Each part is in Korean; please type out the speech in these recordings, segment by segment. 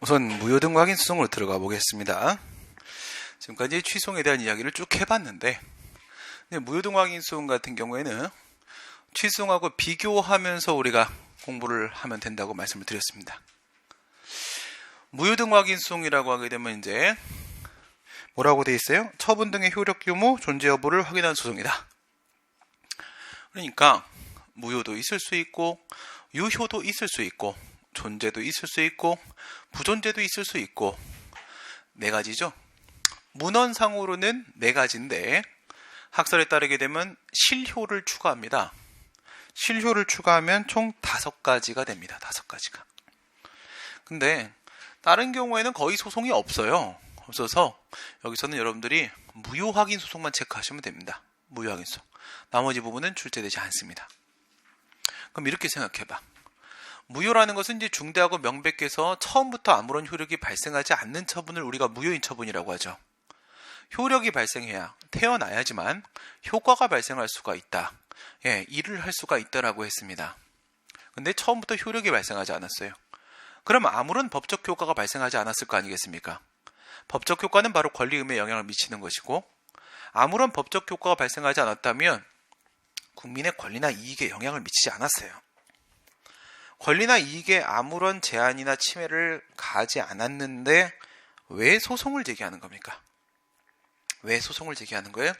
우선 무효등 확인 소송으로 들어가 보겠습니다. 지금까지 취소에 대한 이야기를 쭉 해봤는데 무효등 확인 소송 같은 경우에는 취소하고 비교하면서 우리가 공부를 하면 된다고 말씀을 드렸습니다. 무효등 확인 소송이라고 하게 되면 이제 뭐라고 돼 있어요? 처분 등의 효력 규모, 존재 여부를 확인하는 소송이다. 그러니까 무효도 있을 수 있고 유효도 있을 수 있고 존재도 있을 수 있고 부존재도 있을 수 있고 네 가지죠. 문헌상으로는 네 가지인데 학설에 따르게 되면 실효를 추가합니다. 실효를 추가하면 총 5가지가 됩니다. 5가지가. 근데 다른 경우에는 거의 소송이 없어서 여기서는 여러분들이 무효 확인 소송만 체크하시면 됩니다. 무효 확인 소송. 나머지 부분은 출제되지 않습니다. 그럼 이렇게 생각해봐. 무효라는 것은 이제 중대하고 명백해서 처음부터 아무런 효력이 발생하지 않는 처분을 우리가 무효인 처분이라고 하죠. 효력이 발생해야 태어나야지만 효과가 발생할 수가 있다. 일을 할 수가 있다라고 했습니다. 근데 처음부터 효력이 발생하지 않았어요. 그럼 아무런 법적 효과가 발생하지 않았을 거 아니겠습니까? 법적 효과는 바로 권리 의무에 영향을 미치는 것이고 아무런 법적 효과가 발생하지 않았다면 국민의 권리나 이익에 영향을 미치지 않았어요. 권리나 이익에 아무런 제한이나 침해를 가하지 않았는데 왜 소송을 제기하는 겁니까? 왜 소송을 제기하는 거예요?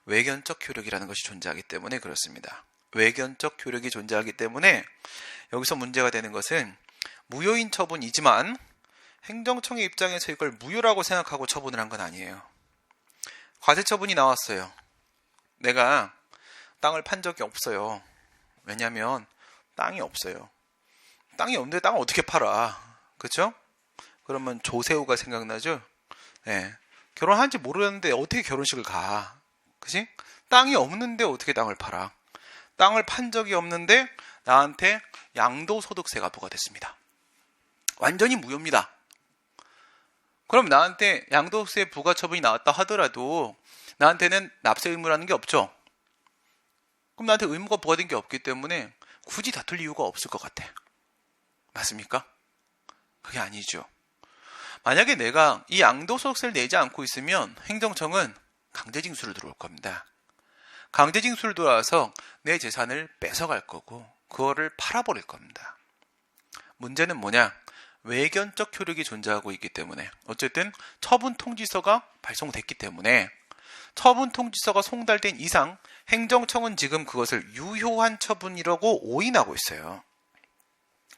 외견적 효력이라는 것이 존재하기 때문에 그렇습니다. 외견적 효력이 존재하기 때문에 여기서 문제가 되는 것은 무효인 처분이지만 행정청의 입장에서 이걸 무효라고 생각하고 처분을 한 건 아니에요. 과세 처분이 나왔어요. 내가 땅을 판 적이 없어요. 왜냐하면 땅이 없어요. 땅이 없는데 땅을 어떻게 팔아? 그렇죠? 그러면 조세호가 생각나죠? 결혼한지 모르는데 어떻게 결혼식을 가? 그치? 땅이 없는데 어떻게 땅을 팔아? 땅을 판 적이 없는데 나한테 양도소득세가 부과됐습니다. 완전히 무효입니다. 그럼 나한테 양도세 부과 처분이 나왔다 하더라도 나한테는 납세 의무라는 게 없죠? 그럼 나한테 의무가 부과된 게 없기 때문에 굳이 다툴 이유가 없을 것 같아. 맞습니까? 그게 아니죠. 만약에 내가 이 양도소득세를 내지 않고 있으면 행정청은 강제징수를 들어올 겁니다. 강제징수를 들어와서 내 재산을 뺏어갈 거고 그거를 팔아버릴 겁니다. 문제는 뭐냐? 외견적 효력이 존재하고 있기 때문에 어쨌든 처분통지서가 발송됐기 때문에 처분통지서가 송달된 이상 행정청은 지금 그것을 유효한 처분이라고 오인하고 있어요.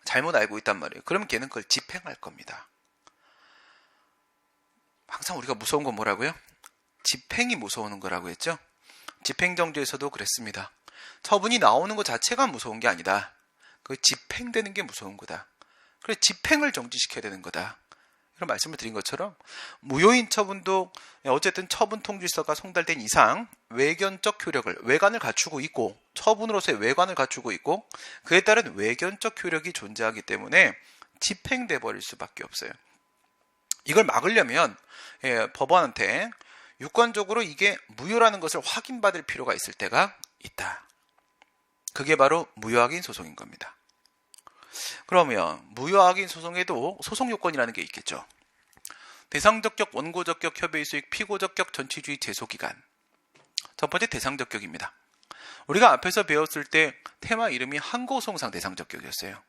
잘못 알고 있단 말이에요. 그러면 걔는 그걸 집행할 겁니다. 항상 우리가 무서운 건 뭐라고요? 집행이 무서운 거라고 했죠? 집행정지에서도 그랬습니다. 처분이 나오는 것 자체가 무서운 게 아니다. 그 집행되는 게 무서운 거다. 그래 집행을 정지시켜야 되는 거다. 이런 말씀을 드린 것처럼 무효인 처분도 어쨌든 처분 통지서가 송달된 이상 외견적 효력을 외관을 갖추고 있고 처분으로서의 외관을 갖추고 있고 그에 따른 외견적 효력이 존재하기 때문에 집행돼 버릴 수밖에 없어요. 이걸 막으려면 법원한테 유권적으로 이게 무효라는 것을 확인받을 필요가 있을 때가 있다. 그게 바로 무효확인 소송인 겁니다. 그러면 무효확인 소송에도 소송요건이라는 게 있겠죠. 대상적격, 원고적격, 협의의 수익, 피고적격, 전치주의, 제소기간. 첫 번째 대상적격입니다. 우리가 앞에서 배웠을 때 테마 이름이 항고소송상 대상적격이었어요.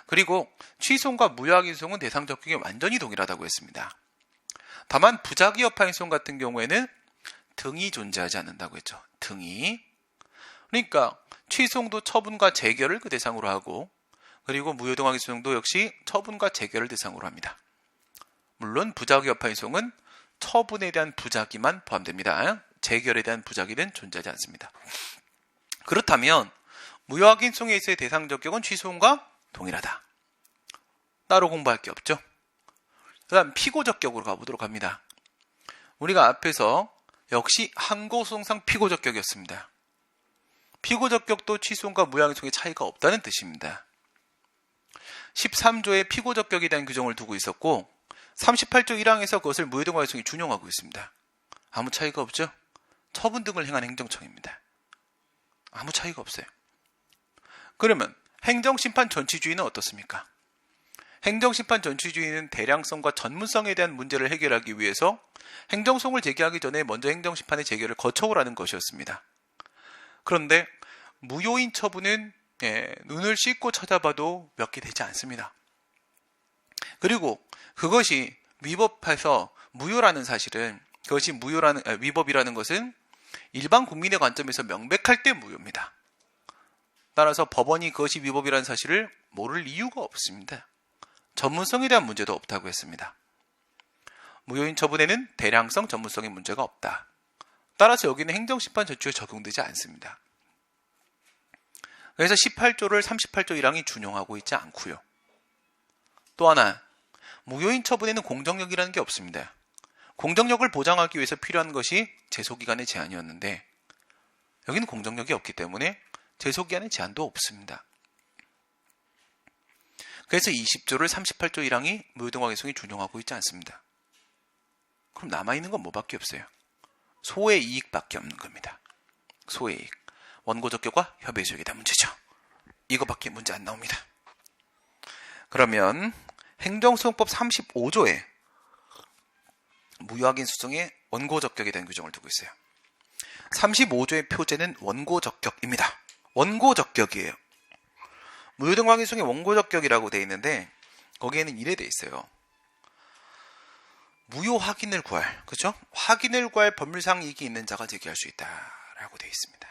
그리고 취소과 무효확인 소송은 대상적격이 완전히 동일하다고 했습니다. 다만 부작위 여파인 소송 같은 경우에는 등이 존재하지 않는다고 했죠. 등이. 그러니까 취소도 처분과 재결을 그 대상으로 하고 그리고 무효등 확인 소송도 역시 처분과 재결을 대상으로 합니다. 물론 부작위 여파인 소송은 처분에 대한 부작위만 포함됩니다. 재결에 대한 부작위는 존재하지 않습니다. 그렇다면 무효 확인 소송에 있어의 대상적격은 취소과 동일하다. 따로 공부할 게 없죠. 그 다음 피고적격으로 가보도록 합니다. 우리가 앞에서 역시 항고소송상 피고적격이었습니다. 피고적격도 취소과 무효확인 소송의 차이가 없다는 뜻입니다. 13조에 피고적격에 대한 규정을 두고 있었고 38조 1항에서 그것을 무효등 확인 소송이 준용하고 있습니다. 아무 차이가 없죠? 처분 등을 행한 행정청입니다. 아무 차이가 없어요. 그러면 행정심판 전치주의는 어떻습니까? 행정심판 전취주의는 대량성과 전문성에 대한 문제를 해결하기 위해서 행정소송을 제기하기 전에 먼저 행정심판의 재결을 거쳐오라는 것이었습니다. 그런데 무효인 처분은 눈을 씻고 찾아봐도 몇 개 되지 않습니다. 그리고 그것이 위법해서 무효라는 사실은, 그것이 위법이라는 것은 일반 국민의 관점에서 명백할 때 무효입니다. 따라서 법원이 그것이 위법이라는 사실을 모를 이유가 없습니다. 전문성에 대한 문제도 없다고 했습니다. 무효인 처분에는 대량성, 전문성의 문제가 없다. 따라서 여기는 행정심판 전취에 적용되지 않습니다. 그래서 18조를 38조 1항이 준용하고 있지 않고요. 또 하나, 무효인 처분에는 공정력이라는 게 없습니다. 공정력을 보장하기 위해서 필요한 것이 제소기간의 제한이었는데 여기는 공정력이 없기 때문에 제소기간의 제한도 없습니다. 그래서 20조를 38조 1항이 무효등광의성이 준용하고 있지 않습니다. 그럼 남아있는 건 뭐밖에 없어요? 소의 이익밖에 없는 겁니다. 소의 이익. 원고적격과 협의소에 대한 문제죠. 이거밖에 문제 안 나옵니다. 그러면 행정소송법 35조에 무효확인 소송의 원고적격에 대한 규정을 두고 있어요. 35조의 표제는 원고적격입니다. 원고적격이에요. 무효등광의송의 원고적격이라고 되어 있는데 거기에는 이래 되어 있어요. 무효 확인을 구할, 그죠? 확인을 구할 법률상 이익이 있는 자가 제기할 수 있다라고 되어 있습니다.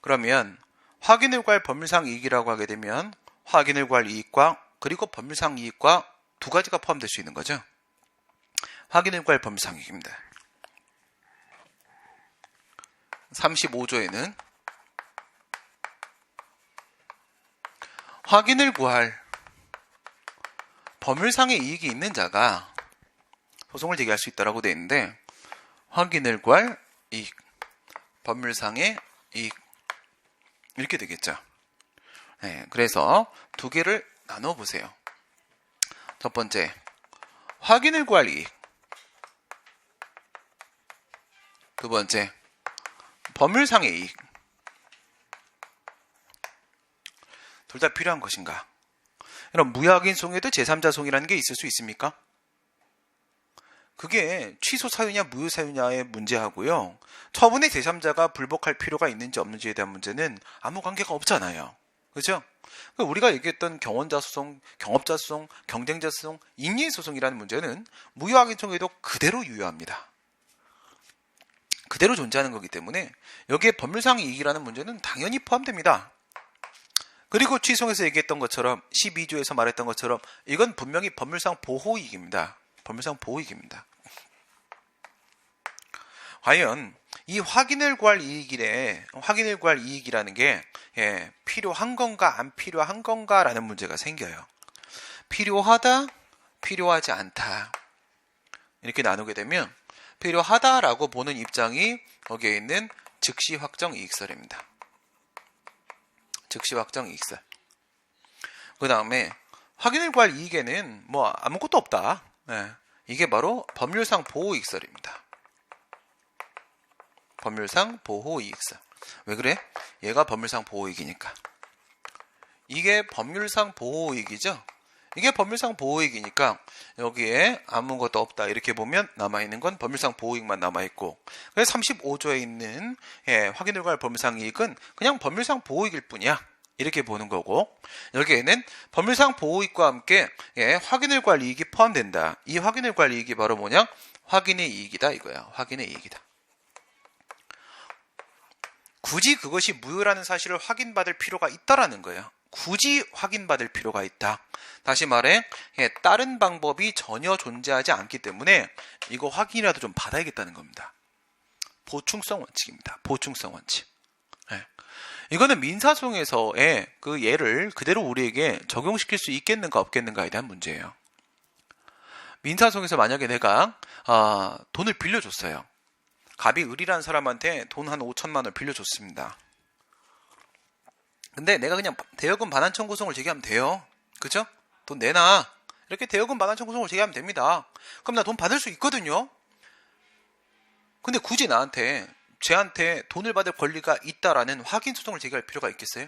그러면 확인을 구할 법률상 이익이라고 하게 되면 확인을 구할 이익과 그리고 법률상 이익과 두 가지가 포함될 수 있는 거죠. 확인을 구할 법률상 이익입니다. 35조에는 확인을 구할 법률상의 이익이 있는 자가 소송을 제기할 수 있다고 되어 있는데 확인을 구할 이익, 법률상의 이익 이렇게 되겠죠. 그래서 두 개를 나눠 보세요. 첫 번째, 확인을 구할 이익. 두 번째, 법률상의 이익. 둘 다 필요한 것인가? 그럼 무효확인 소송에도 제3자 소송이라는 게 있을 수 있습니까? 그게 취소 사유냐 무효 사유냐의 문제하고요. 처분의 제3자가 불복할 필요가 있는지 없는지에 대한 문제는 아무 관계가 없잖아요. 그렇죠? 우리가 얘기했던 경원자 소송, 경업자 소송, 경쟁자 소송, 임의의 소송이라는 문제는 무효확인 소송에도 그대로 유효합니다. 그대로 존재하는 거기 때문에 여기에 법률상 이익이라는 문제는 당연히 포함됩니다. 그리고 취소에서 얘기했던 것처럼 12조에서 말했던 것처럼 이건 분명히 법률상 보호이익입니다. 법률상 보호이익입니다. 과연 이 확인을 구할 이익이라는 게 필요한 건가 안 필요한 건가라는 문제가 생겨요. 필요하다, 필요하지 않다 이렇게 나누게 되면 필요하다라고 보는 입장이 여기에 있는 즉시 확정 이익설입니다. 즉시 확정 이익설. 그 다음에 확인을 구할 이익에는 뭐 아무것도 없다. 이게 바로 법률상 보호 이익설입니다. 법률상 보호 이익설. 왜 그래? 얘가 법률상 보호 이익이니까. 이게 법률상 보호 이익이죠? 이게 법률상 보호 이익이니까 여기에 아무것도 없다. 이렇게 보면 남아있는 건 법률상 보호 이익만 남아있고, 그래서 35조에 있는 확인을 구할 법률상 이익은 그냥 법률상 보호 이익일 뿐이야. 이렇게 보는 거고, 여기에는 법률상 보호이익과 함께 확인을 구할 이익이 포함된다. 이 확인을 구할 이익이 바로 뭐냐? 확인의 이익이다 이거야. 확인의 이익이다. 굳이 그것이 무효라는 사실을 확인받을 필요가 있다라는 거예요. 굳이 확인받을 필요가 있다. 다시 말해 다른 방법이 전혀 존재하지 않기 때문에 이거 확인이라도 좀 받아야겠다는 겁니다. 보충성 원칙입니다. 보충성 원칙. 이거는 민사소송에서의 그 예를 그대로 우리에게 적용시킬 수 있겠는가 없겠는가에 대한 문제예요. 민사소송에서 만약에 내가 돈을 빌려줬어요. 갑이 을이라는 사람한테 돈 한 5천만 원을 빌려줬습니다. 근데 내가 그냥 대여금 반환 청구소송을 제기하면 돼요. 그죠? 돈 내놔. 이렇게 대여금 반환 청구소송을 제기하면 됩니다. 그럼 나 돈 받을 수 있거든요. 근데 굳이 쟤한테 돈을 받을 권리가 있다라는 확인 소송을 제기할 필요가 있겠어요?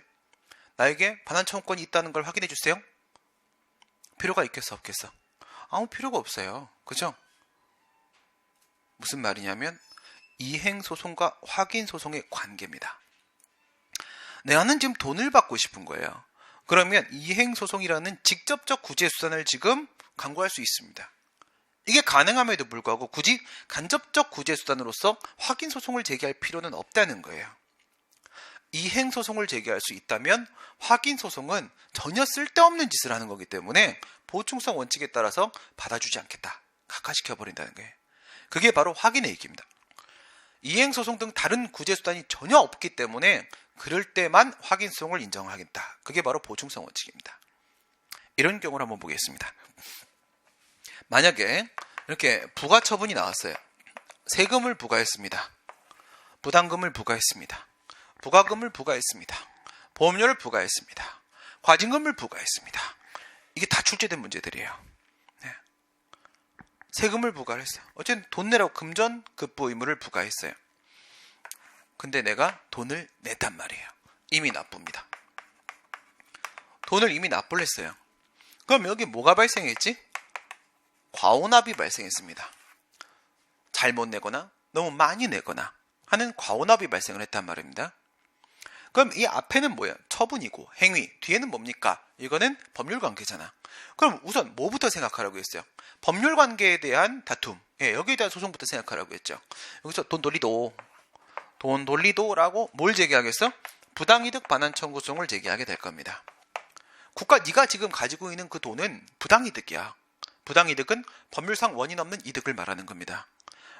나에게 반환 청구권이 있다는 걸 확인해 주세요. 필요가 있겠어 없겠어? 아무 필요가 없어요. 그죠? 무슨 말이냐면 이행소송과 확인소송의 관계입니다. 나는 지금 돈을 받고 싶은 거예요. 그러면 이행소송이라는 직접적 구제수단을 지금 강구할 수 있습니다. 이게 가능함에도 불구하고 굳이 간접적 구제수단으로서 확인소송을 제기할 필요는 없다는 거예요. 이행소송을 제기할 수 있다면 확인소송은 전혀 쓸데없는 짓을 하는 거기 때문에 보충성 원칙에 따라서 받아주지 않겠다. 각하시켜버린다는 거예요. 그게 바로 확인의 얘기입니다. 이행소송 등 다른 구제수단이 전혀 없기 때문에 그럴 때만 확인소송을 인정하겠다. 그게 바로 보충성 원칙입니다. 이런 경우를 한번 보겠습니다. 만약에 이렇게 부가처분이 나왔어요. 세금을 부과했습니다. 부담금을 부과했습니다. 부가금을 부과했습니다. 보험료를 부과했습니다. 과징금을 부과했습니다. 이게 다 출제된 문제들이에요. 네. 세금을 부과를 했어요. 어쨌든 돈 내라고 금전 급부 의무를 부과했어요. 근데 내가 돈을 냈단 말이에요. 이미 납부입니다. 돈을 이미 납부를 했어요. 그럼 여기 뭐가 발생했지? 과오납이 발생했습니다. 잘못 내거나 너무 많이 내거나 하는 과오납이 발생을 했단 말입니다. 그럼 이 앞에는 뭐예요? 처분이고 행위, 뒤에는 뭡니까? 이거는 법률관계잖아. 그럼 우선 뭐부터 생각하라고 했어요? 법률관계에 대한 다툼, 여기에 대한 소송부터 생각하라고 했죠. 여기서 돈 돌리도라고 뭘 제기하겠어? 부당이득 반환 청구소송을 제기하게 될 겁니다. 네가 지금 가지고 있는 그 돈은 부당이득이야. 부당이득은 법률상 원인 없는 이득을 말하는 겁니다.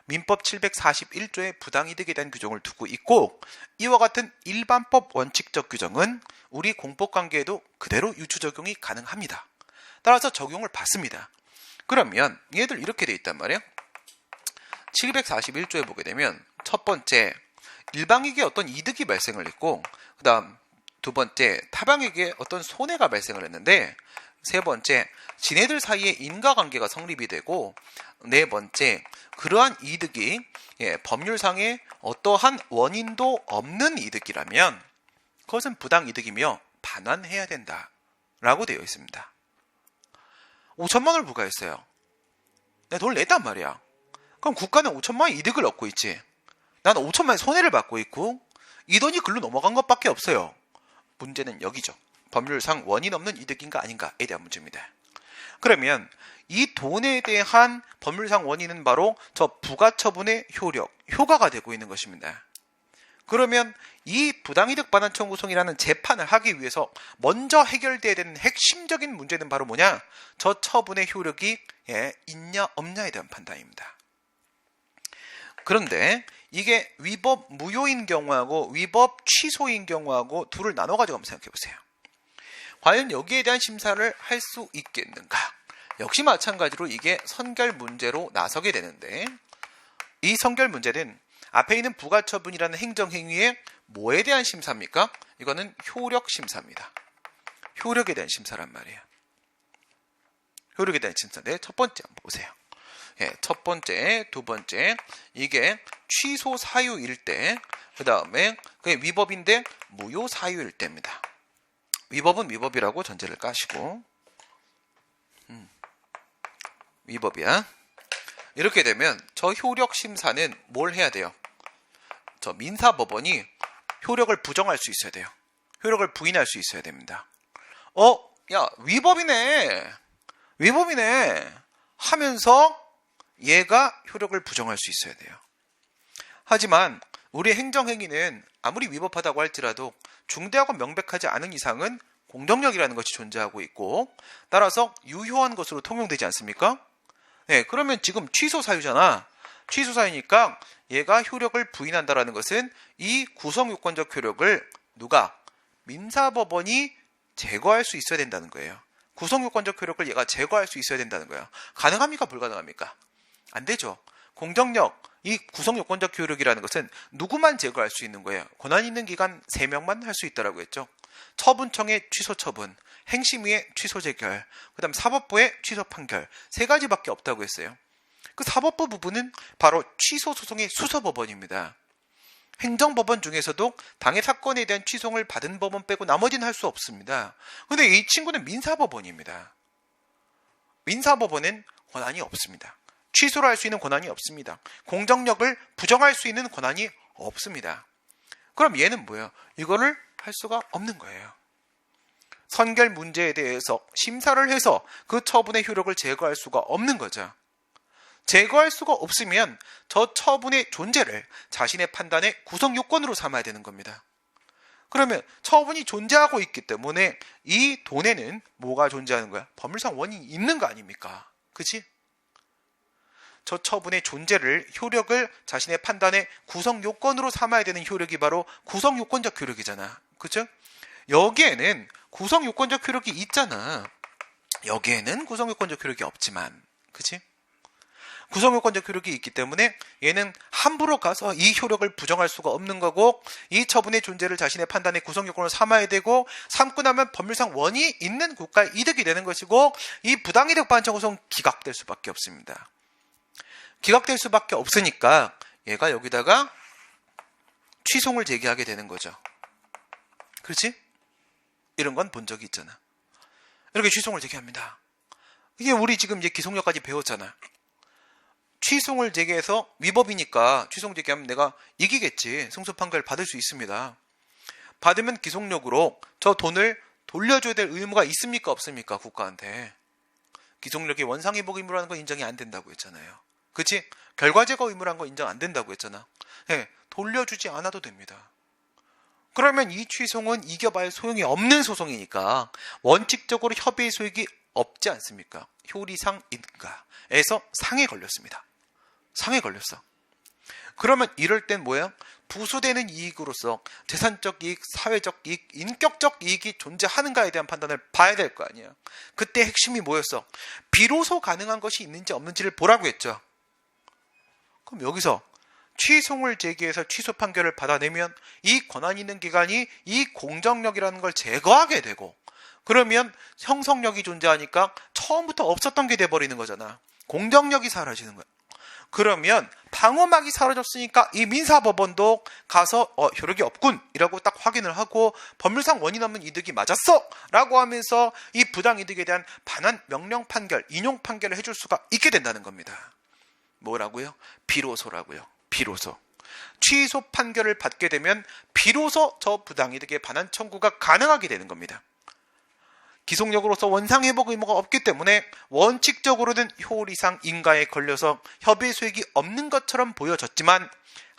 민법 741조의 부당이득에 대한 규정을 두고 있고, 이와 같은 일반법 원칙적 규정은 우리 공법관계에도 그대로 유추 적용이 가능합니다. 따라서 적용을 받습니다. 그러면 얘들 이렇게 돼 있단 말이에요. 741조에 보게 되면 첫 번째, 일방에게 어떤 이득이 발생을 했고, 그 다음 두 번째, 타방에게 어떤 손해가 발생을 했는데, 세 번째, 지네들 사이에 인과관계가 성립이 되고, 네 번째, 그러한 이득이 법률상에 어떠한 원인도 없는 이득이라면 그것은 부당이득이며 반환해야 된다 라고 되어 있습니다. 5천만 원을 부과했어요. 내가 돈을 냈단 말이야. 그럼 국가는 5천만 원 이득을 얻고 있지. 나는 5천만 원 손해를 받고 있고 이 돈이 글로 넘어간 것밖에 없어요. 문제는 여기죠. 법률상 원인 없는 이득인가 아닌가에 대한 문제입니다. 그러면 이 돈에 대한 법률상 원인은 바로 저 부가처분의 효과가 되고 있는 것입니다. 그러면 이 부당이득 반환 청구소송이라는 재판을 하기 위해서 먼저 해결돼야 되는 핵심적인 문제는 바로 뭐냐? 저 처분의 효력이 있냐 없냐에 대한 판단입니다. 그런데 이게 위법 무효인 경우하고 위법 취소인 경우하고 둘을 나눠가지고 한번 생각해 보세요. 과연 여기에 대한 심사를 할 수 있겠는가? 역시 마찬가지로 이게 선결 문제로 나서게 되는데, 이 선결 문제는 앞에 있는 부가처분이라는 행정행위에 뭐에 대한 심사입니까? 이거는 효력심사입니다. 효력에 대한 심사란 말이에요. 효력에 대한 심사인데 첫 번째 한번 보세요. 첫 번째, 두 번째, 이게 취소 사유일 때, 그 다음에 그게 위법인데 무효 사유일 때입니다. 위법은 위법이라고 전제를 까시고, 위법이야. 이렇게 되면 저 효력심사는 뭘 해야 돼요? 저 민사법원이 효력을 부정할 수 있어야 돼요. 효력을 부인할 수 있어야 됩니다. 야, 위법이네 하면서 얘가 효력을 부정할 수 있어야 돼요. 하지만 우리 행정행위는 아무리 위법하다고 할지라도 중대하고 명백하지 않은 이상은 공정력이라는 것이 존재하고 있고, 따라서 유효한 것으로 통용되지 않습니까? 그러면 지금 취소 사유잖아. 취소 사유니까 얘가 효력을 부인한다라는 것은 이 구성요건적 효력을 누가? 민사법원이 제거할 수 있어야 된다는 거예요. 구성요건적 효력을 얘가 제거할 수 있어야 된다는 거예요. 가능합니까? 불가능합니까? 안 되죠. 공정력, 이 구성요건적 효력이라는 것은 누구만 제거할 수 있는 거예요. 권한 있는 기관 3명만 할 수 있다라고 했죠. 처분청의 취소 처분, 행심위의 취소 재결, 그 다음 사법부의 취소 판결, 3가지밖에 없다고 했어요. 그 사법부 부분은 바로 취소 소송의 수서법원입니다. 행정법원 중에서도 당해 사건에 대한 취소를 받은 법원 빼고 나머지는 할 수 없습니다. 근데 이 친구는 민사법원입니다. 민사법원은 권한이 없습니다. 취소를 할 수 있는 권한이 없습니다. 공정력을 부정할 수 있는 권한이 없습니다. 그럼 얘는 뭐예요? 이거를 할 수가 없는 거예요. 선결 문제에 대해서 심사를 해서 그 처분의 효력을 제거할 수가 없는 거죠. 제거할 수가 없으면 저 처분의 존재를 자신의 판단의 구성 요건으로 삼아야 되는 겁니다. 그러면 처분이 존재하고 있기 때문에 이 돈에는 뭐가 존재하는 거야? 법률상 원인이 있는 거 아닙니까? 그치? 저 처분의 존재를, 효력을 자신의 판단의 구성 요건으로 삼아야 되는 효력이 바로 구성 요건적 효력이잖아. 그죠? 여기에는 구성 요건적 효력이 있잖아. 여기에는 구성 요건적 효력이 없지만, 그치? 구성 요건적 효력이 있기 때문에 얘는 함부로 가서 이 효력을 부정할 수가 없는 거고, 이 처분의 존재를 자신의 판단의 구성 요건으로 삼아야 되고, 삼고 나면 법률상 원이 있는 국가의 이득이 되는 것이고, 이 부당이득 반환 구성 기각될 수밖에 없습니다. 기각될 수밖에 없으니까 얘가 여기다가 취송을 제기하게 되는 거죠. 그렇지? 이런 건 본 적이 있잖아. 이렇게 취송을 제기합니다. 이게 우리 지금 이제 기속력까지 배웠잖아. 취송을 제기해서 위법이니까 취송 제기하면 내가 이기겠지. 승소 판결 받을 수 있습니다. 받으면 기속력으로 저 돈을 돌려줘야 될 의무가 있습니까? 없습니까? 국가한테. 기속력이 원상회복 의무라는 건 인정이 안 된다고 했잖아요. 그치? 결과제거 의무란 거 인정 안 된다고 했잖아. 네, 돌려주지 않아도 됩니다. 그러면 이 취송은 이겨봐야 소용이 없는 소송이니까 원칙적으로 협의의 소익이 없지 않습니까? 효리상 인가에서 상에 걸렸습니다. 상에 걸렸어. 그러면 이럴 땐 뭐야? 부수되는 이익으로서 재산적 이익, 사회적 이익, 인격적 이익이 존재하는가에 대한 판단을 봐야 될 거 아니야. 그때 핵심이 뭐였어? 비로소 가능한 것이 있는지 없는지를 보라고 했죠. 그럼 여기서 취송을 제기해서 취소 판결을 받아내면 이 권한 있는 기관이 이 공정력이라는 걸 제거하게 되고, 그러면 형성력이 존재하니까 처음부터 없었던 게 돼버리는 거잖아. 공정력이 사라지는 거야. 그러면 방어막이 사라졌으니까 이 민사법원도 가서 효력이 없군 이라고 딱 확인을 하고, 법률상 원인 없는 이득이 맞았어 라고 하면서 이 부당이득에 대한 반환 명령 판결, 인용 판결을 해줄 수가 있게 된다는 겁니다. 뭐라고요? 비로소라고요. 비로소. 취소 판결을 받게 되면 비로소 저 부당이득의 반환 청구가 가능하게 되는 겁니다. 기속력으로서 원상회복 의무가 없기 때문에 원칙적으로는 효리상 인가에 걸려서 협의의 소익이 없는 것처럼 보여졌지만,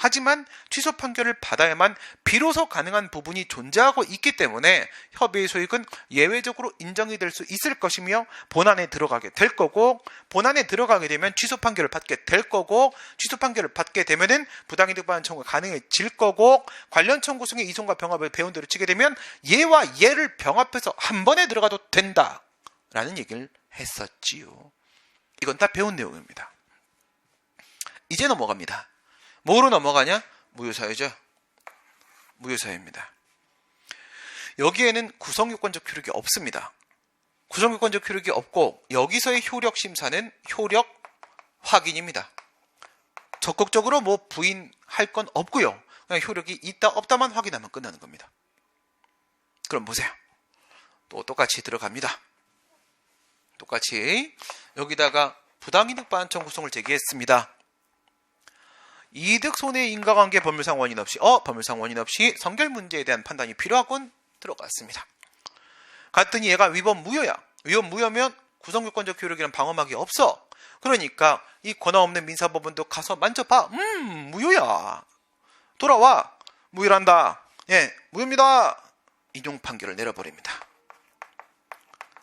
하지만 취소 판결을 받아야만 비로소 가능한 부분이 존재하고 있기 때문에 협의의 소익은 예외적으로 인정이 될 수 있을 것이며 본안에 들어가게 될 거고, 본안에 들어가게 되면 취소 판결을 받게 될 거고, 취소 판결을 받게 되면은 부당이득 반환 청구가 가능해질 거고, 관련 청구성의 이송과 병합을 배운 대로 치게 되면 얘와 얘를 병합해서 한 번에 들어가도 된다라는 얘기를 했었지요. 이건 다 배운 내용입니다. 이제 넘어갑니다. 뭐로 넘어가냐? 무효사유죠. 무효사유입니다. 여기에는 구성요건적 효력이 없습니다. 구성요건적 효력이 없고, 여기서의 효력 심사는 효력 확인입니다. 적극적으로 뭐 부인할 건 없고요. 그냥 효력이 있다 없다만 확인하면 끝나는 겁니다. 그럼 보세요. 또 똑같이 들어갑니다. 똑같이 여기다가 부당이득 반환 청구성을 제기했습니다. 이득 손해 인과관계 법률상 원인 없이 법률상 원인 없이 선결 문제에 대한 판단이 필요하군 들어갔습니다. 갔더니 얘가 위법 무효야. 위법 무효면 구성요건적 효력이란 방어막이 없어. 그러니까 이 권한 없는 민사법원도 가서 만져봐. 무효야. 돌아와. 무효란다. 예, 무효입니다. 인용 판결을 내려버립니다.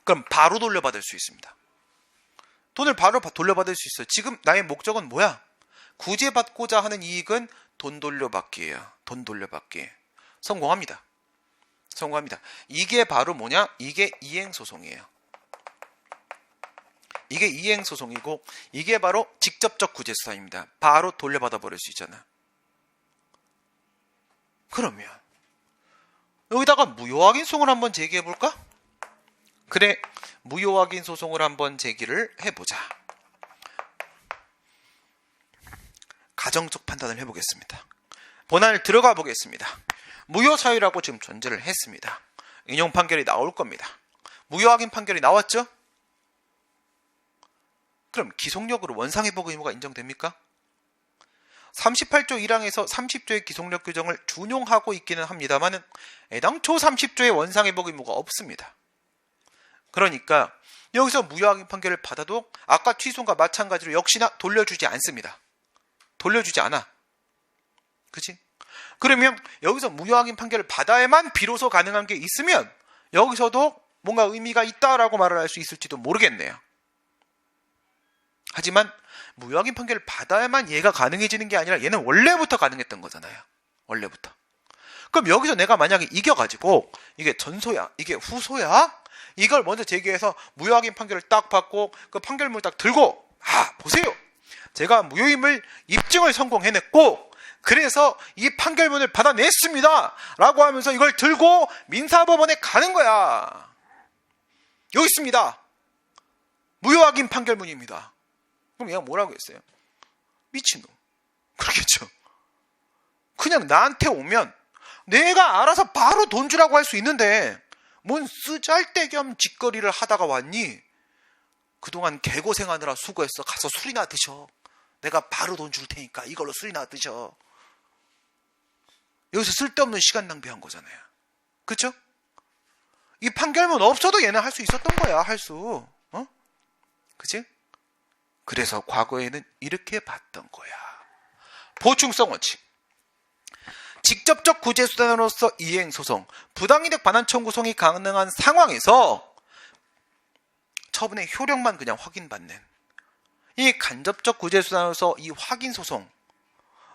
그럼 바로 돌려받을 수 있습니다. 돈을 바로 돌려받을 수 있어요. 지금 나의 목적은 뭐야? 구제받고자 하는 이익은 돈 돌려받기예요. 돈 돌려받기. 성공합니다. 성공합니다. 이게 바로 뭐냐? 이게 이행소송이에요. 이게 이행소송이고, 이게 바로 직접적 구제수단입니다. 바로 돌려받아 버릴 수 있잖아. 그러면 여기다가 무효확인 소송을 한번 제기해 볼까? 그래, 무효확인 소송을 한번 제기를 해보자. 가정적 판단을 해보겠습니다. 본안을 들어가 보겠습니다. 무효사유라고 지금 존재를 했습니다. 인용 판결이 나올 겁니다. 무효확인 판결이 나왔죠? 그럼 기속력으로 원상회복 의무가 인정됩니까? 38조 1항에서 30조의 기속력 규정을 준용하고 있기는 합니다만 애당초 30조의 원상회복 의무가 없습니다. 그러니까 여기서 무효확인 판결을 받아도 아까 취소과 마찬가지로 역시나 돌려주지 않습니다. 돌려주지 않아. 그치? 그러면 여기서 무효확인 판결을 받아야만 비로소 가능한 게 있으면 여기서도 뭔가 의미가 있다라고 말을 할 수 있을지도 모르겠네요. 하지만 무효확인 판결을 받아야만 얘가 가능해지는 게 아니라 얘는 원래부터 가능했던 거잖아요. 원래부터. 그럼 여기서 내가 만약에 이겨가지고 이게 전소야, 이게 후소야? 이걸 먼저 제기해서 무효확인 판결을 딱 받고 그 판결문을 딱 들고 보세요. 제가 무효임을 입증을 성공해냈고 그래서 이 판결문을 받아냈습니다. 라고 하면서 이걸 들고 민사법원에 가는 거야. 여기 있습니다. 무효확인 판결문입니다. 그럼 얘가 뭐라고 했어요? 미친놈. 그렇겠죠. 그냥 나한테 오면 내가 알아서 바로 돈 주라고 할 수 있는데 뭔 쓰잘데겸 짓거리를 하다가 왔니? 그동안 개고생하느라 수고했어. 가서 술이나 드셔. 내가 바로 돈 줄 테니까 이걸로 술이나 드셔. 여기서 쓸데없는 시간 낭비한 거잖아요. 그렇죠? 이 판결문 없어도 얘는 할 수 있었던 거야. 할 수. 그치? 그래서 과거에는 이렇게 봤던 거야. 보충성 원칙. 직접적 구제수단으로서 이행소송, 부당이득 반환 청구송이 가능한 상황에서 처분의 효력만 그냥 확인받는 이 간접적 구제수단으로서 이 확인소송,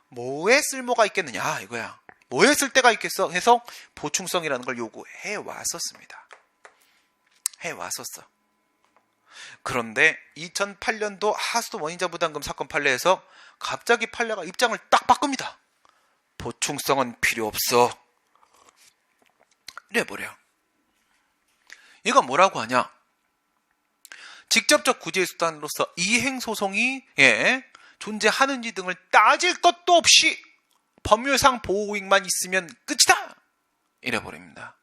뭐에 쓸모가 있겠느냐 이거야. 뭐에 쓸 데가 있겠어 해서 보충성이라는 걸 요구해 왔었습니다. 해왔었어. 그런데 2008년도 하수도 원인자 부담금 사건 판례에서 갑자기 판례가 입장을 딱 바꿉니다. 보충성은 필요 없어. 이래버려. 이건 뭐라고 하냐? 직접적 구제수단으로서 이행소송이 존재하는지 등을 따질 것도 없이 법률상 보호익만 있으면 끝이다. 이래버립니다.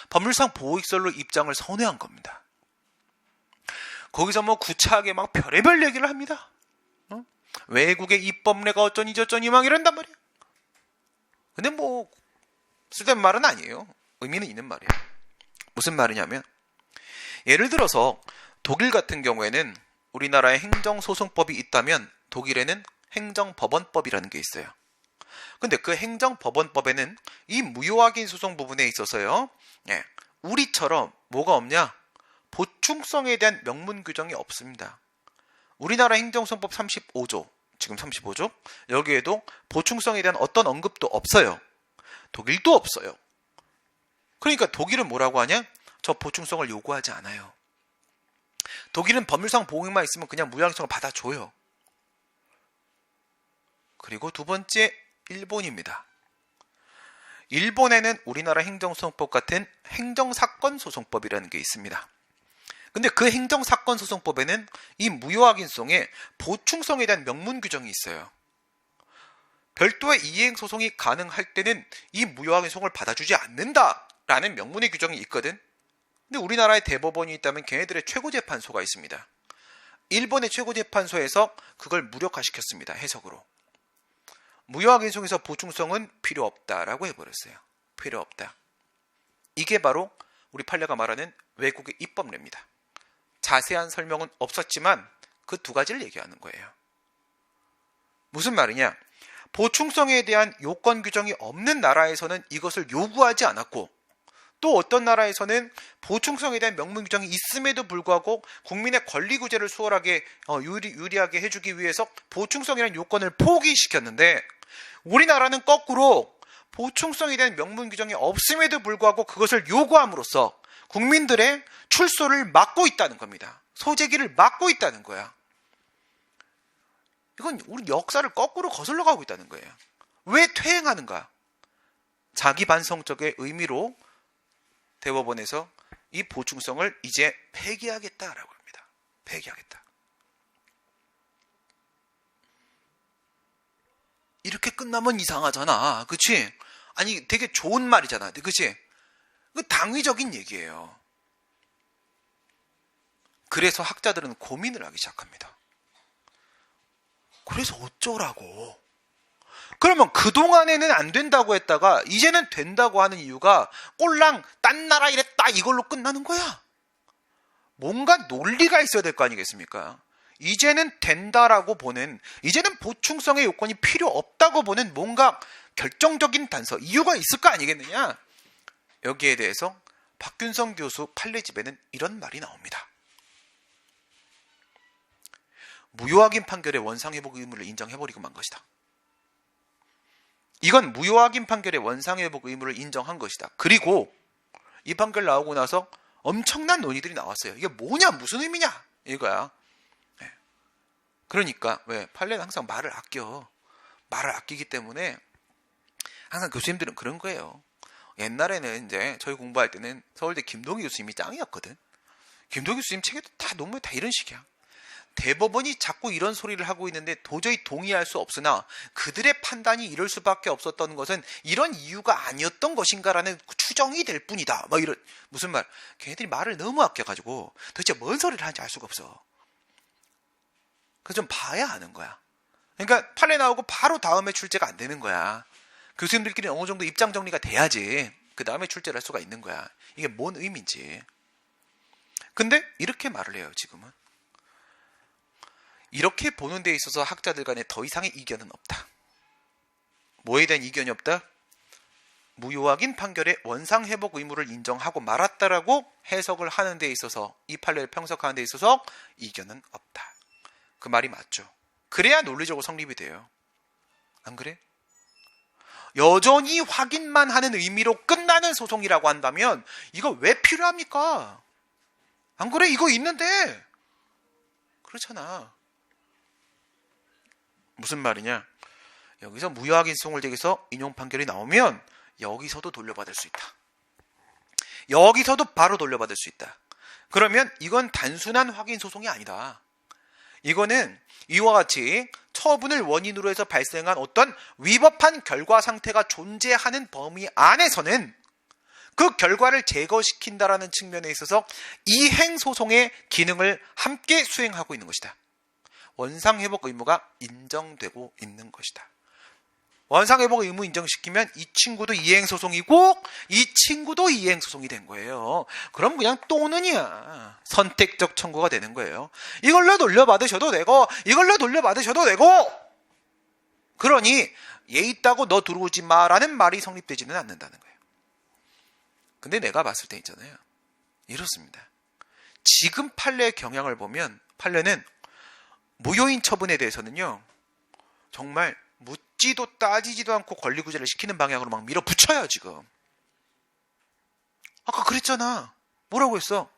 법률상 보호익설로 입장을 선회한 겁니다. 거기서 구차하게 막 별의별 얘기를 합니다. 외국의 입법례가 어쩌니 저쩌니 막 이런단 말이야. 근데 쓸데없는 말은 아니에요. 의미는 있는 말이에요. 무슨 말이냐면 예를 들어서 독일 같은 경우에는 우리나라에 행정소송법이 있다면 독일에는 행정법원법이라는 게 있어요. 근데 그 행정법원법에는 이 무효확인 소송 부분에 있어서요. 우리처럼 뭐가 없냐? 보충성에 대한 명문 규정이 없습니다. 우리나라 행정소송법 35조, 지금 35조, 여기에도 보충성에 대한 어떤 언급도 없어요. 독일도 없어요. 그러니까 독일은 뭐라고 하냐? 저 보충성을 요구하지 않아요. 독일은 법률상 보호익만 있으면 그냥 무효확인성을 받아줘요. 그리고 두 번째, 일본입니다. 일본에는 우리나라 행정소송법 같은 행정사건소송법이라는 게 있습니다. 근데 그 행정사건소송법에는 이 무효확인성에 보충성에 대한 명문 규정이 있어요. 별도의 이행소송이 가능할 때는 이 무효확인성을 받아주지 않는다라는 명문의 규정이 있거든. 근데 우리나라에 대법원이 있다면 걔네들의 최고재판소가 있습니다. 일본의 최고재판소에서 그걸 무력화시켰습니다. 해석으로. 무효확인성에서 보충성은 필요 없다라고 해버렸어요. 필요 없다. 이게 바로 우리 판례가 말하는 외국의 입법례입니다. 자세한 설명은 없었지만 그 두 가지를 얘기하는 거예요. 무슨 말이냐? 보충성에 대한 요건 규정이 없는 나라에서는 이것을 요구하지 않았고 또 어떤 나라에서는 보충성에 대한 명문 규정이 있음에도 불구하고 국민의 권리 구제를 수월하게 유리하게 해주기 위해서 보충성이라는 요건을 포기시켰는데 우리나라는 거꾸로 보충성에 대한 명문 규정이 없음에도 불구하고 그것을 요구함으로써 국민들의 출소를 막고 있다는 겁니다. 소재기를 막고 있다는 거야. 이건 우리 역사를 거꾸로 거슬러 가고 있다는 거예요. 왜 퇴행하는가? 자기 반성적의 의미로 대법원에서 이 보충성을 이제 폐기하겠다라고 합니다. 폐기하겠다. 이렇게 끝나면 이상하잖아. 그치? 아니 되게 좋은 말이잖아. 그치? 그 당위적인 얘기예요. 그래서 학자들은 고민을 하기 시작합니다. 그래서 어쩌라고? 그러면 그동안에는 안 된다고 했다가 이제는 된다고 하는 이유가 꼴랑 딴 나라 이랬다 이걸로 끝나는 거야? 뭔가 논리가 있어야 될 거 아니겠습니까? 이제는 된다라고 보는, 이제는 보충성의 요건이 필요 없다고 보는 뭔가 결정적인 단서, 이유가 있을 거 아니겠느냐? 여기에 대해서 박균성 교수 판례집에는 이런 말이 나옵니다. 무효확인 판결의 원상회복 의무를 인정해버리고 만 것이다. 이건 무효확인 판결의 원상회복 의무를 인정한 것이다. 그리고 이 판결 나오고 나서 엄청난 논의들이 나왔어요. 이게 뭐냐, 무슨 의미냐 이거야. 네. 그러니까 왜 판례는 항상 말을 아끼기 때문에 항상 교수님들은 그런 거예요. 옛날에는 이제 저희 공부할 때는 서울대 김동희 교수님이 짱이었거든. 김동희 교수님 책에도 다 논문 다 이런 식이야. 대법원이 자꾸 이런 소리를 하고 있는데 도저히 동의할 수 없으나 그들의 판단이 이럴 수밖에 없었던 것은 이런 이유가 아니었던 것인가라는 추정이 될 뿐이다. 막 이런, 무슨 말? 걔네들이 말을 너무 아껴가지고 도대체 뭔 소리를 하는지 알 수가 없어. 그래서 좀 봐야 아는 거야. 그러니까 판례 나오고 바로 다음에 출제가 안 되는 거야. 교수님들끼리 어느 정도 입장 정리가 돼야지 그 다음에 출제를 할 수가 있는 거야. 이게 뭔 의미인지. 근데 이렇게 말을 해요, 지금은. 이렇게 보는 데 있어서 학자들 간에 더 이상의 이견은 없다. 뭐에 대한 이견이 없다? 무효확인 판결의 원상회복 의무를 인정하고 말았다라고 해석을 하는 데 있어서, 이 판례를 평석하는 데 있어서 이견은 없다. 그 말이 맞죠. 그래야 논리적으로 성립이 돼요. 안 그래? 여전히 확인만 하는 의미로 끝나는 소송이라고 한다면 이거 왜 필요합니까? 안 그래? 이거 있는데. 그렇잖아. 무슨 말이냐? 여기서 무효확인 소송을 제기해서 인용 판결이 나오면 여기서도 돌려받을 수 있다. 여기서도 바로 돌려받을 수 있다. 그러면 이건 단순한 확인 소송이 아니다. 이거는 이와 같이 처분을 원인으로 해서 발생한 어떤 위법한 결과 상태가 존재하는 범위 안에서는 그 결과를 제거시킨다라는 측면에 있어서 이행소송의 기능을 함께 수행하고 있는 것이다. 원상회복 의무가 인정되고 있는 것이다. 원상회복 의무 인정시키면 이 친구도 이행소송이고 이 친구도 이행소송이 된 거예요. 그럼 그냥 또는이야. 선택적 청구가 되는 거예요. 이걸로 돌려받으셔도 되고 이걸로 돌려받으셔도 되고, 그러니 얘 있다고 너 들어오지 마라는 말이 성립되지는 않는다는 거예요. 근데 내가 봤을 때 있잖아요, 이렇습니다. 지금 판례의 경향을 보면 판례는 무효인 처분에 대해서는요, 정말 묻지도 따지지도 않고 권리구제를 시키는 방향으로 막 밀어붙여요, 지금. 아까 그랬잖아. 뭐라고 했어?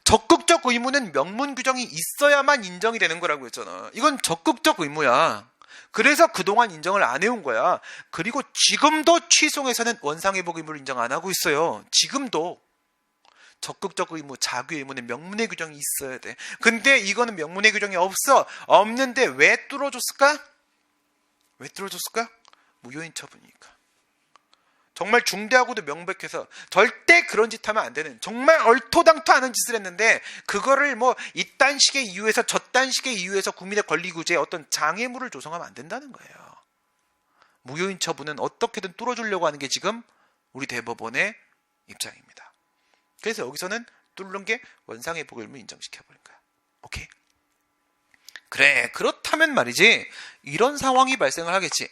적극적 의무는 명문 규정이 있어야만 인정이 되는 거라고 했잖아. 이건 적극적 의무야. 그래서 그동안 인정을 안 해온 거야. 그리고 지금도 취송에서는 원상회복 의무를 인정 안 하고 있어요. 지금도. 적극적 의무, 자규 의무는 명문의 규정이 있어야 돼. 근데 이거는 명문의 규정이 없어. 없는데 왜 뚫어줬을까? 왜 뚫어줬을까? 무효인 처분이니까. 정말 중대하고도 명백해서 절대 그런 짓 하면 안 되는, 정말 얼토당토 않은 짓을 했는데 그거를 뭐 이딴 식의 이유에서 저딴 식의 이유에서 국민의 권리구제에 어떤 장애물을 조성하면 안 된다는 거예요. 무효인 처분은 어떻게든 뚫어주려고 하는 게 지금 우리 대법원의 입장입니다. 그래서 여기서는 뚫는 게 원상회복 의무 인정시켜버린 거야. 오케이? 그래, 그렇다면 말이지, 이런 상황이 발생을 하겠지.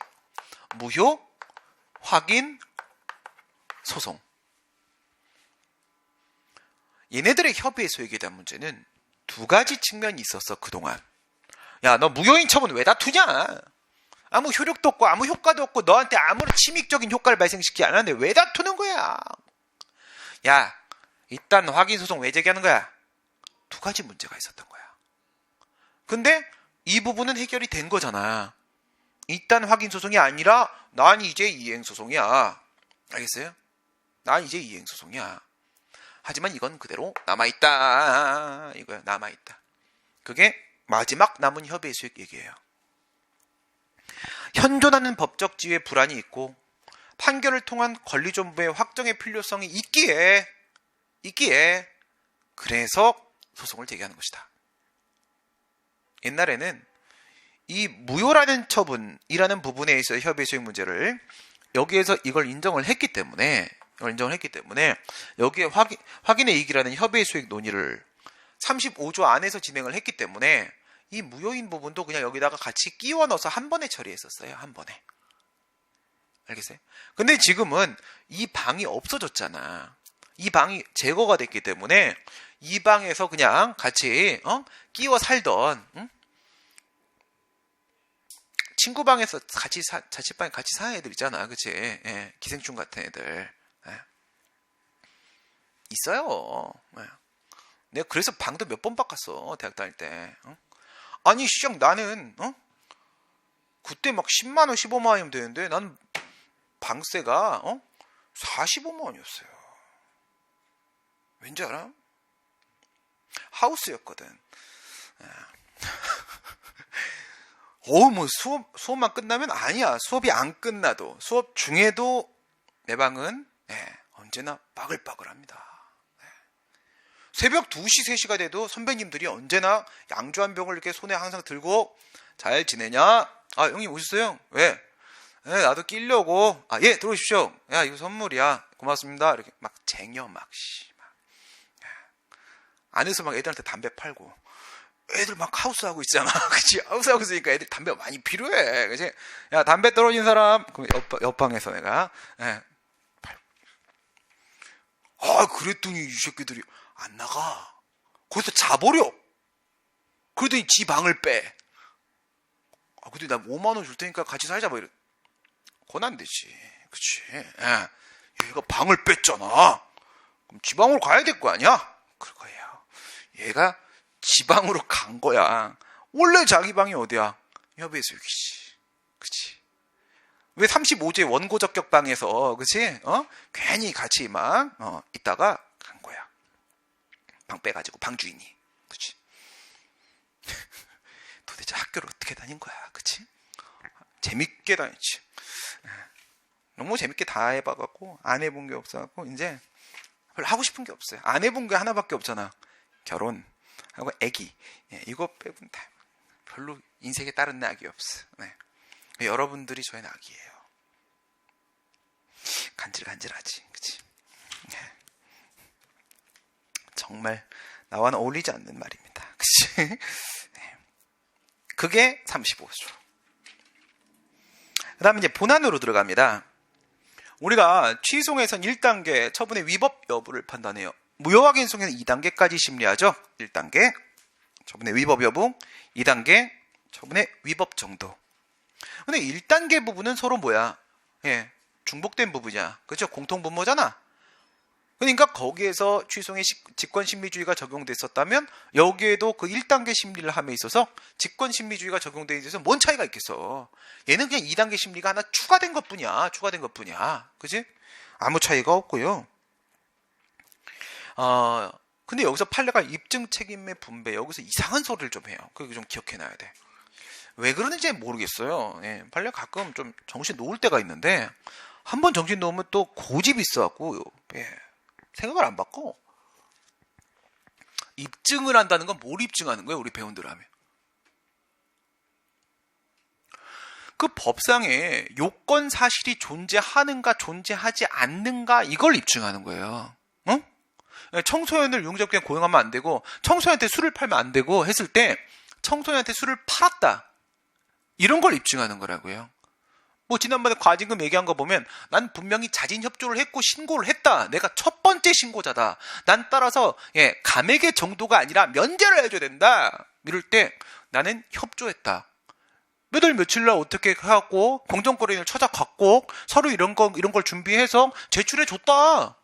무효, 확인, 소송. 얘네들의 협의의 소액에 대한 문제는 두 가지 측면이 있었어, 그동안. 야, 너 무효인 처분 왜 다투냐? 아무 효력도 없고 아무 효과도 없고 너한테 아무런 침익적인 효과를 발생시키지 않았는데 왜 다투는 거야? 야, 일단 확인 소송 왜 제기하는 거야? 두 가지 문제가 있었던 거야. 근데 이 부분은 해결이 된 거잖아. 일단 확인 소송이 아니라 난 이제 이행 소송이야. 알겠어요? 난 이제 이행 소송이야. 하지만 이건 그대로 남아있다. 이거야, 남아있다. 그게 마지막 남은 협의의 수익 얘기예요. 현존하는 법적 지위에 불안이 있고 판결을 통한 권리존부의 확정의 필요성이 있기에 그래서 소송을 제기하는 것이다. 옛날에는 이 무효라는 처분이라는 부분에 있어서 협의의 수익 문제를 여기에서 이걸 인정을 했기 때문에 여기에 확인의 이익이라는 협의의 수익 논의를 35조 안에서 진행을 했기 때문에 이 무효인 부분도 그냥 여기다가 같이 끼워 넣어서 한 번에 처리했었어요. 한 번에. 알겠어요? 근데 지금은 이 방이 없어졌잖아. 이 방이 제거가 됐기 때문에 이 방에서 그냥 같이 끼워 살던 친구 방에서 같이 자취방에 같이 사는 애들 있잖아. 그치? 예, 기생충 같은 애들. 예. 있어요. 예. 내가 그래서 방도 몇 번 바꿨어. 대학 다닐 때. 아니 시장 나는 그때 막 10만 원 15만 원이면 되는데 나는 방세가 45만 원이었어요. 왠지 알아? 하우스였거든. 뭐 수업만 끝나면 아니야. 수업이 안 끝나도 수업 중에도 내 방은 언제나 빠글빠글합니다. 새벽 2시 3시가 돼도 선배님들이 언제나 양주 한 병을 이렇게 손에 항상 들고 잘 지내냐? 아 형님 오셨어요? 왜? 네, 나도 끼려고. 아 예 들어오십시오. 야 이거 선물이야. 고맙습니다. 이렇게 막 쟁여 막 안에서 막 애들한테 담배 팔고 애들 막 하우스하고 있잖아. 그치? 하우스하고 있으니까 애들 담배가 많이 필요해. 그치? 야, 담배 떨어진 사람. 그럼 옆방에서 내가, 그랬더니 이 새끼들이 안 나가. 거기서 자버려. 그러더니 지 방을 빼. 근데 나 5만원 줄 테니까 같이 살자. 뭐 이래. 그건 안 되지. 그치? 얘가 방을 뺐잖아. 그럼 지 방으로 가야 될 거 아니야? 그럴 거예요. 얘가 지방으로 간 거야. 원래 자기 방이 어디야? 협의의 수익이지. 그치? 왜 35제 원고 적격 방에서, 그치? 괜히 같이 막, 있다가 간 거야. 방 빼가지고, 방 주인이. 그치? 도대체 학교를 어떻게 다닌 거야. 그치? 재밌게 다녔지. 너무 재밌게 다 해봐갖고, 안 해본 게 없어갖고, 이제, 별로 하고 싶은 게 없어요. 안 해본 게 하나밖에 없잖아. 결혼. 하고 애기. 이거 빼고는 다 별로 인생에 다른 낙이 없어. 네. 여러분들이 저의 낙이에요. 간질간질하지. 그치? 네. 정말 나와는 어울리지 않는 말입니다. 그치? 네. 그게 35조. 그 다음에 이제 본안으로 들어갑니다. 우리가 취소에선 1단계 처분의 위법 여부를 판단해요. 무효확인송에는 2단계까지 심리하죠. 1단계 처분의 위법 여부, 2단계 처분의 위법 정도. 근데 1단계 부분은 서로 뭐야? 중복된 부분이야. 그렇죠? 공통분모잖아. 그러니까 거기에서 취소의 직권심리주의가 적용됐었다면 여기에도 그 1단계 심리를 함에 있어서 직권심리주의가 적용되어 있어서 뭔 차이가 있겠어. 얘는 그냥 2단계 심리가 하나 추가된 것뿐이야. 그치? 아무 차이가 없고요. 근데 여기서 판례가 입증 책임의 분배, 여기서 이상한 소리를 좀 해요. 그거 좀 기억해놔야 돼. 왜 그러는지 모르겠어요. 판례 가끔 좀 정신 놓을 때가 있는데, 한번 정신 놓으면 또 고집이 있어갖고, 생각을 안 바꿔. 입증을 한다는 건 뭘 입증하는 거예요? 우리 배운들 하면. 그 법상에 요건 사실이 존재하는가, 존재하지 않는가, 이걸 입증하는 거예요. 청소년을 용접기관 고용하면 안 되고 청소년한테 술을 팔면 안 되고 했을 때 청소년한테 술을 팔았다. 이런 걸 입증하는 거라고요. 뭐 지난번에 과징금 얘기한 거 보면 난 분명히 자진 협조를 했고 신고를 했다. 내가 첫 번째 신고자다. 난 따라서 감액의 정도가 아니라 면제를 해줘야 된다. 이럴 때 나는 협조했다. 몇 월 며칠 날 어떻게 해갖고 공정거래인을 찾아갔고 서로 이런 걸 준비해서 제출해 줬다.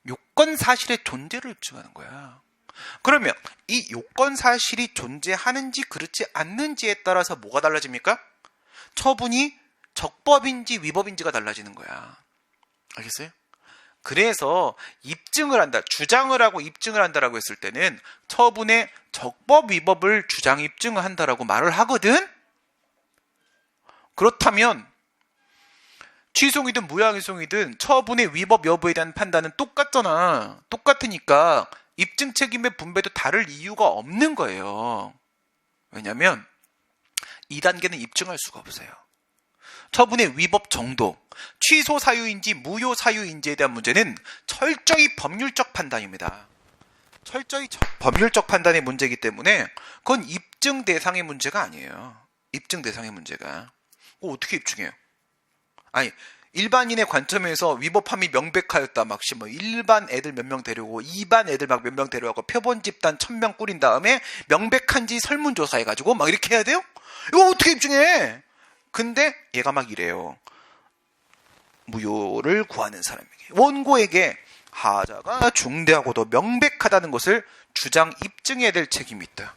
요건 사실의 존재를 입증하는 거야. 그러면 이 요건 사실이 존재하는지 그렇지 않는지에 따라서 뭐가 달라집니까? 처분이 적법인지 위법인지가 달라지는 거야. 알겠어요? 그래서 입증을 한다, 주장을 하고 입증을 한다라고 했을 때는 처분의 적법 위법을 주장 입증을 한다라고 말을 하거든. 그렇다면 취소이든 무효항의송이든 처분의 위법 여부에 대한 판단은 똑같잖아. 똑같으니까 입증 책임의 분배도 다를 이유가 없는 거예요. 왜냐하면 2단계는 입증할 수가 없어요. 처분의 위법 정도, 취소 사유인지 무효 사유인지에 대한 문제는 철저히 법률적 판단입니다. 철저히 법률적 판단의 문제이기 때문에 그건 입증 대상의 문제가 아니에요. 입증 대상의 문제가. 어떻게 입증해요? 아니, 일반인의 관점에서 위법함이 명백하였다. 막 뭐 일반 애들 몇 명 데려오고 2반 애들 막 몇 명 데려오고 표본 집단 1000명 꾸린 다음에 명백한지 설문조사해가지고 막 이렇게 해야 돼요? 이거 어떻게 입증해? 근데 얘가 막 이래요. 무효를 구하는 사람에게, 원고에게 하자가 중대하고도 명백하다는 것을 주장 입증해야 될 책임이 있다.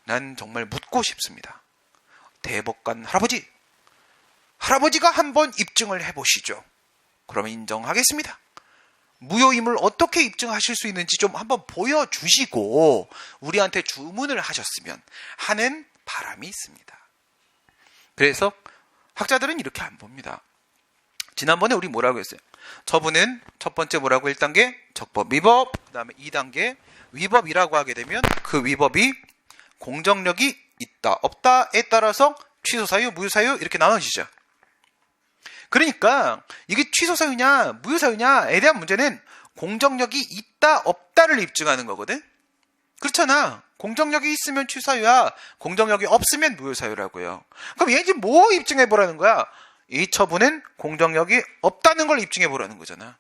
난 정말 묻고 싶습니다. 대법관 할아버지가 한번 입증을 해보시죠. 그러면 인정하겠습니다. 무효임을 어떻게 입증하실 수 있는지 좀 한번 보여주시고 우리한테 주문을 하셨으면 하는 바람이 있습니다. 그래서 학자들은 이렇게 안 봅니다. 지난번에 우리 뭐라고 했어요? 처분은 첫 번째 뭐라고 1단계 적법 위법, 그 다음에 2단계 위법이라고 하게 되면 그 위법이 공정력이 있다 없다에 따라서 취소 사유 무효 사유 이렇게 나눠지죠. 그러니까 이게 취소 사유냐 무효 사유냐에 대한 문제는 공정력이 있다 없다를 입증하는 거거든. 그렇잖아. 공정력이 있으면 취소 사유야, 공정력이 없으면 무효 사유라고요. 그럼 얘 지금 뭐 입증해 보라는 거야? 이 처분은 공정력이 없다는 걸 입증해 보라는 거잖아.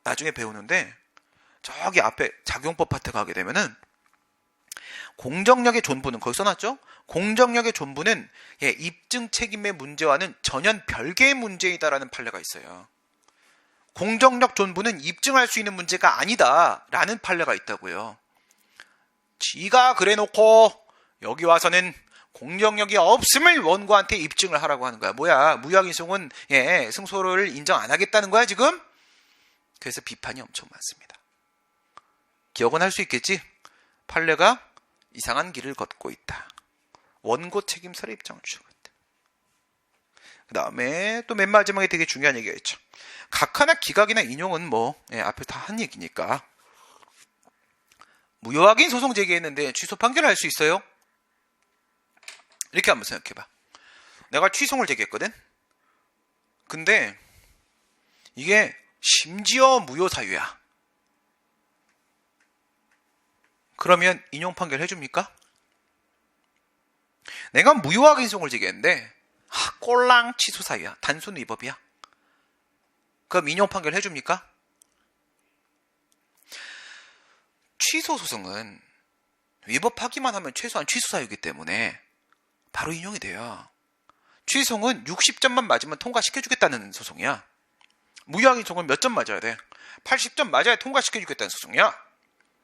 나중에 배우는데 저기 앞에 작용법 파트 가게 되면은 공정력의 존부는 거기 써놨죠? 공정력의 존부는 입증 책임의 문제와는 전혀 별개의 문제이다라는 판례가 있어요. 공정력 존부는 입증할 수 있는 문제가 아니다라는 판례가 있다고요. 지가 그래놓고 여기 와서는 공정력이 없음을 원고한테 입증을 하라고 하는 거야. 뭐야, 무효인송은 승소를 인정 안 하겠다는 거야 지금? 그래서 비판이 엄청 많습니다. 기억은 할 수 있겠지? 판례가 이상한 길을 걷고 있다. 원고 책임서를 입장을 주고 있다. 그 다음에 또 맨 마지막에 되게 중요한 얘기가 있죠. 각하나 기각이나 인용은 앞에 다 한 얘기니까. 무효확인 소송 제기했는데 취소 판결을 할 수 있어요? 이렇게 한번 생각해봐. 내가 취소를 제기했거든? 근데 이게 심지어 무효 사유야. 그러면 인용 판결 해줍니까? 내가 무효확인 소송을 제기했는데 꼴랑 취소 사유야. 단순 위법이야. 그럼 인용 판결 해줍니까? 취소 소송은 위법하기만 하면 최소한 취소 사유이기 때문에 바로 인용이 돼요. 취소는 60점만 맞으면 통과시켜주겠다는 소송이야. 무효확인 소송은 몇 점 맞아야 돼? 80점 맞아야 통과시켜주겠다는 소송이야.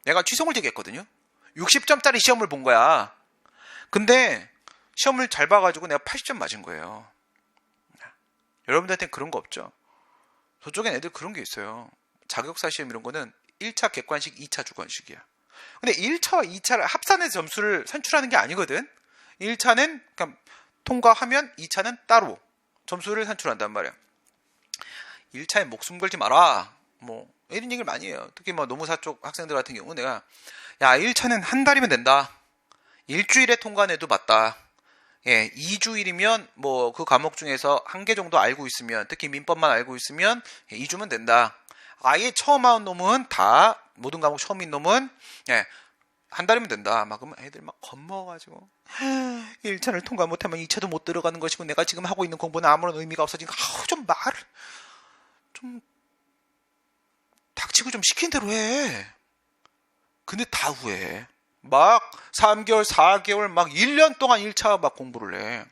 내가 취소를 제기했거든요. 60점짜리 시험을 본 거야. 근데 시험을 잘 봐가지고 내가 80점 맞은 거예요. 여러분들한테는 그런 거 없죠? 저쪽엔 애들 그런 게 있어요. 자격사 시험 이런 거는 1차 객관식, 2차 주관식이야. 근데 1차와 2차를 합산해서 점수를 산출하는 게 아니거든. 1차는 그냥 통과하면 2차는 따로 점수를 산출한단 말이야. 1차에 목숨 걸지 마라. 이런 얘기를 많이 해요. 특히 노무사 쪽 학생들 같은 경우 내가 1차는 한 달이면 된다. 일주일에 통과해도 맞다. 2주일이면 그 과목 중에서 한 개 정도 알고 있으면, 특히 민법만 알고 있으면 2주면 된다. 아예 처음 하는 놈은 다 모든 과목 처음인 놈은 한 달이면 된다. 그러면 애들 겁먹어가지고 1차를 통과 못하면 2차도 못 들어가는 것이고 내가 지금 하고 있는 공부는 아무런 의미가 없어지니까 좀 말을 좀 닥치고 좀 시킨 대로 해. 근데 다 후회해. 3개월, 4개월, 1년 동안 1차 공부를 해.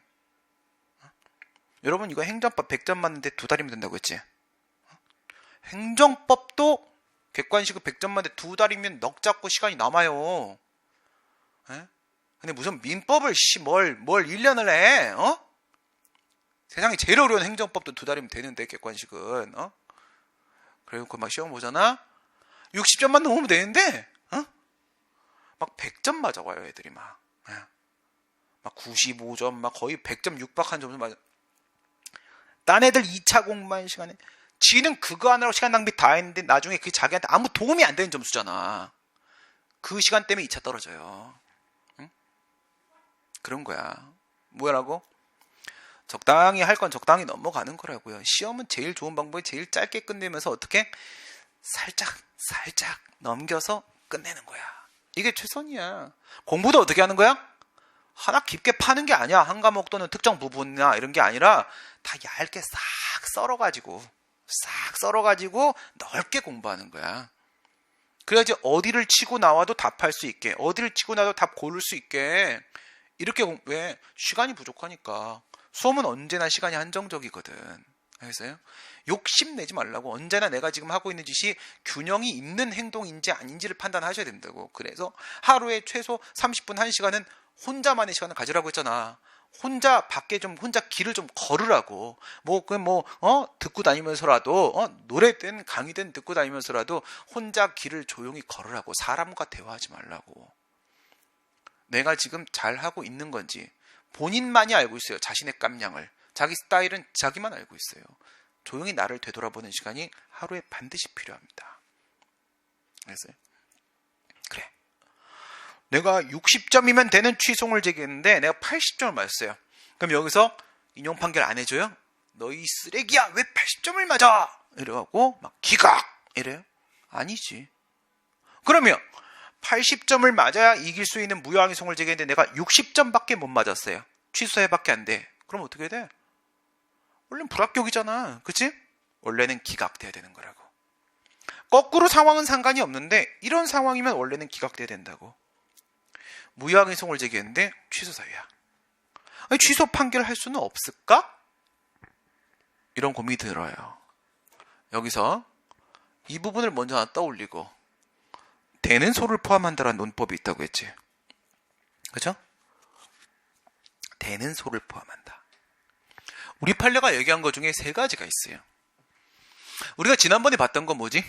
여러분 이거 행정법 100점 맞는데 2달이면 된다고 했지? 행정법도 객관식을 100점 맞는데 2달이면 넋 잡고 시간이 남아요. 근데 무슨 민법을 뭘 1년을 해? 세상에 제일 어려운 행정법도 2달이면 되는데 객관식은. 그래놓고 시험 보잖아. 60점만 넘으면 되는데 100점 맞아와요 애들이 95점 거의 100점 육박한 점수 맞아. 딴 애들 2차 공부한 시간에 지는 그거 하느라고 시간 낭비 다 했는데 나중에 그게 자기한테 아무 도움이 안 되는 점수잖아. 그 시간 때문에 2차 떨어져요. 응? 그런 거야. 뭐라고? 적당히 할 건 적당히 넘어가는 거라고요. 시험은 제일 좋은 방법이 제일 짧게 끝내면서 어떻게 살짝 넘겨서 끝내는 거야. 이게 최선이야. 공부도 어떻게 하는 거야? 하나 깊게 파는 게 아니야. 한 과목 또는 특정 부분이나 이런 게 아니라 다 얇게 싹 썰어가지고 넓게 공부하는 거야. 그래야지 어디를 치고 나와도 답할 수 있게, 어디를 치고 나와도 답 고를 수 있게. 이렇게 왜? 시간이 부족하니까. 수험은 언제나 시간이 한정적이거든. 알겠어요? 욕심내지 말라고. 언제나 내가 지금 하고 있는 짓이 균형이 있는 행동인지 아닌지를 판단하셔야 된다고. 그래서 하루에 최소 30분, 1시간은 혼자만의 시간을 가지라고 했잖아. 혼자 밖에 혼자 길을 좀 걸으라고. 듣고 다니면서라도, 노래든 강의든 듣고 다니면서라도 혼자 길을 조용히 걸으라고. 사람과 대화하지 말라고. 내가 지금 잘하고 있는 건지 본인만이 알고 있어요. 자신의 깜냥을. 자기 스타일은 자기만 알고 있어요. 조용히 나를 되돌아보는 시간이 하루에 반드시 필요합니다. 알겠어요? 그래. 내가 60점이면 되는 취송을 제기했는데 내가 80점을 맞았어요. 그럼 여기서 인용 판결 안 해줘요? 너 이 쓰레기야! 왜 80점을 맞아! 이래갖고 막 기각! 이래요? 아니지. 그러면 80점을 맞아야 이길 수 있는 무효항의송을 제기했는데 내가 60점밖에 못 맞았어요. 취소해밖에 안 돼. 그럼 어떻게 해야 돼? 원래는 불합격이잖아. 그치? 원래는 기각돼야 되는 거라고. 거꾸로 상황은 상관이 없는데 이런 상황이면 원래는 기각돼야 된다고. 무효항의송을 제기했는데 취소 사유야. 아니, 취소 판결할 수는 없을까? 이런 고민이 들어요. 여기서 이 부분을 먼저 하나 떠올리고 되는 소를 포함한다라는 논법이 있다고 했지. 그죠? 되는 소를 포함한다. 우리 판례가 얘기한 것 중에 3가지가 있어요. 우리가 지난번에 봤던 건 뭐지?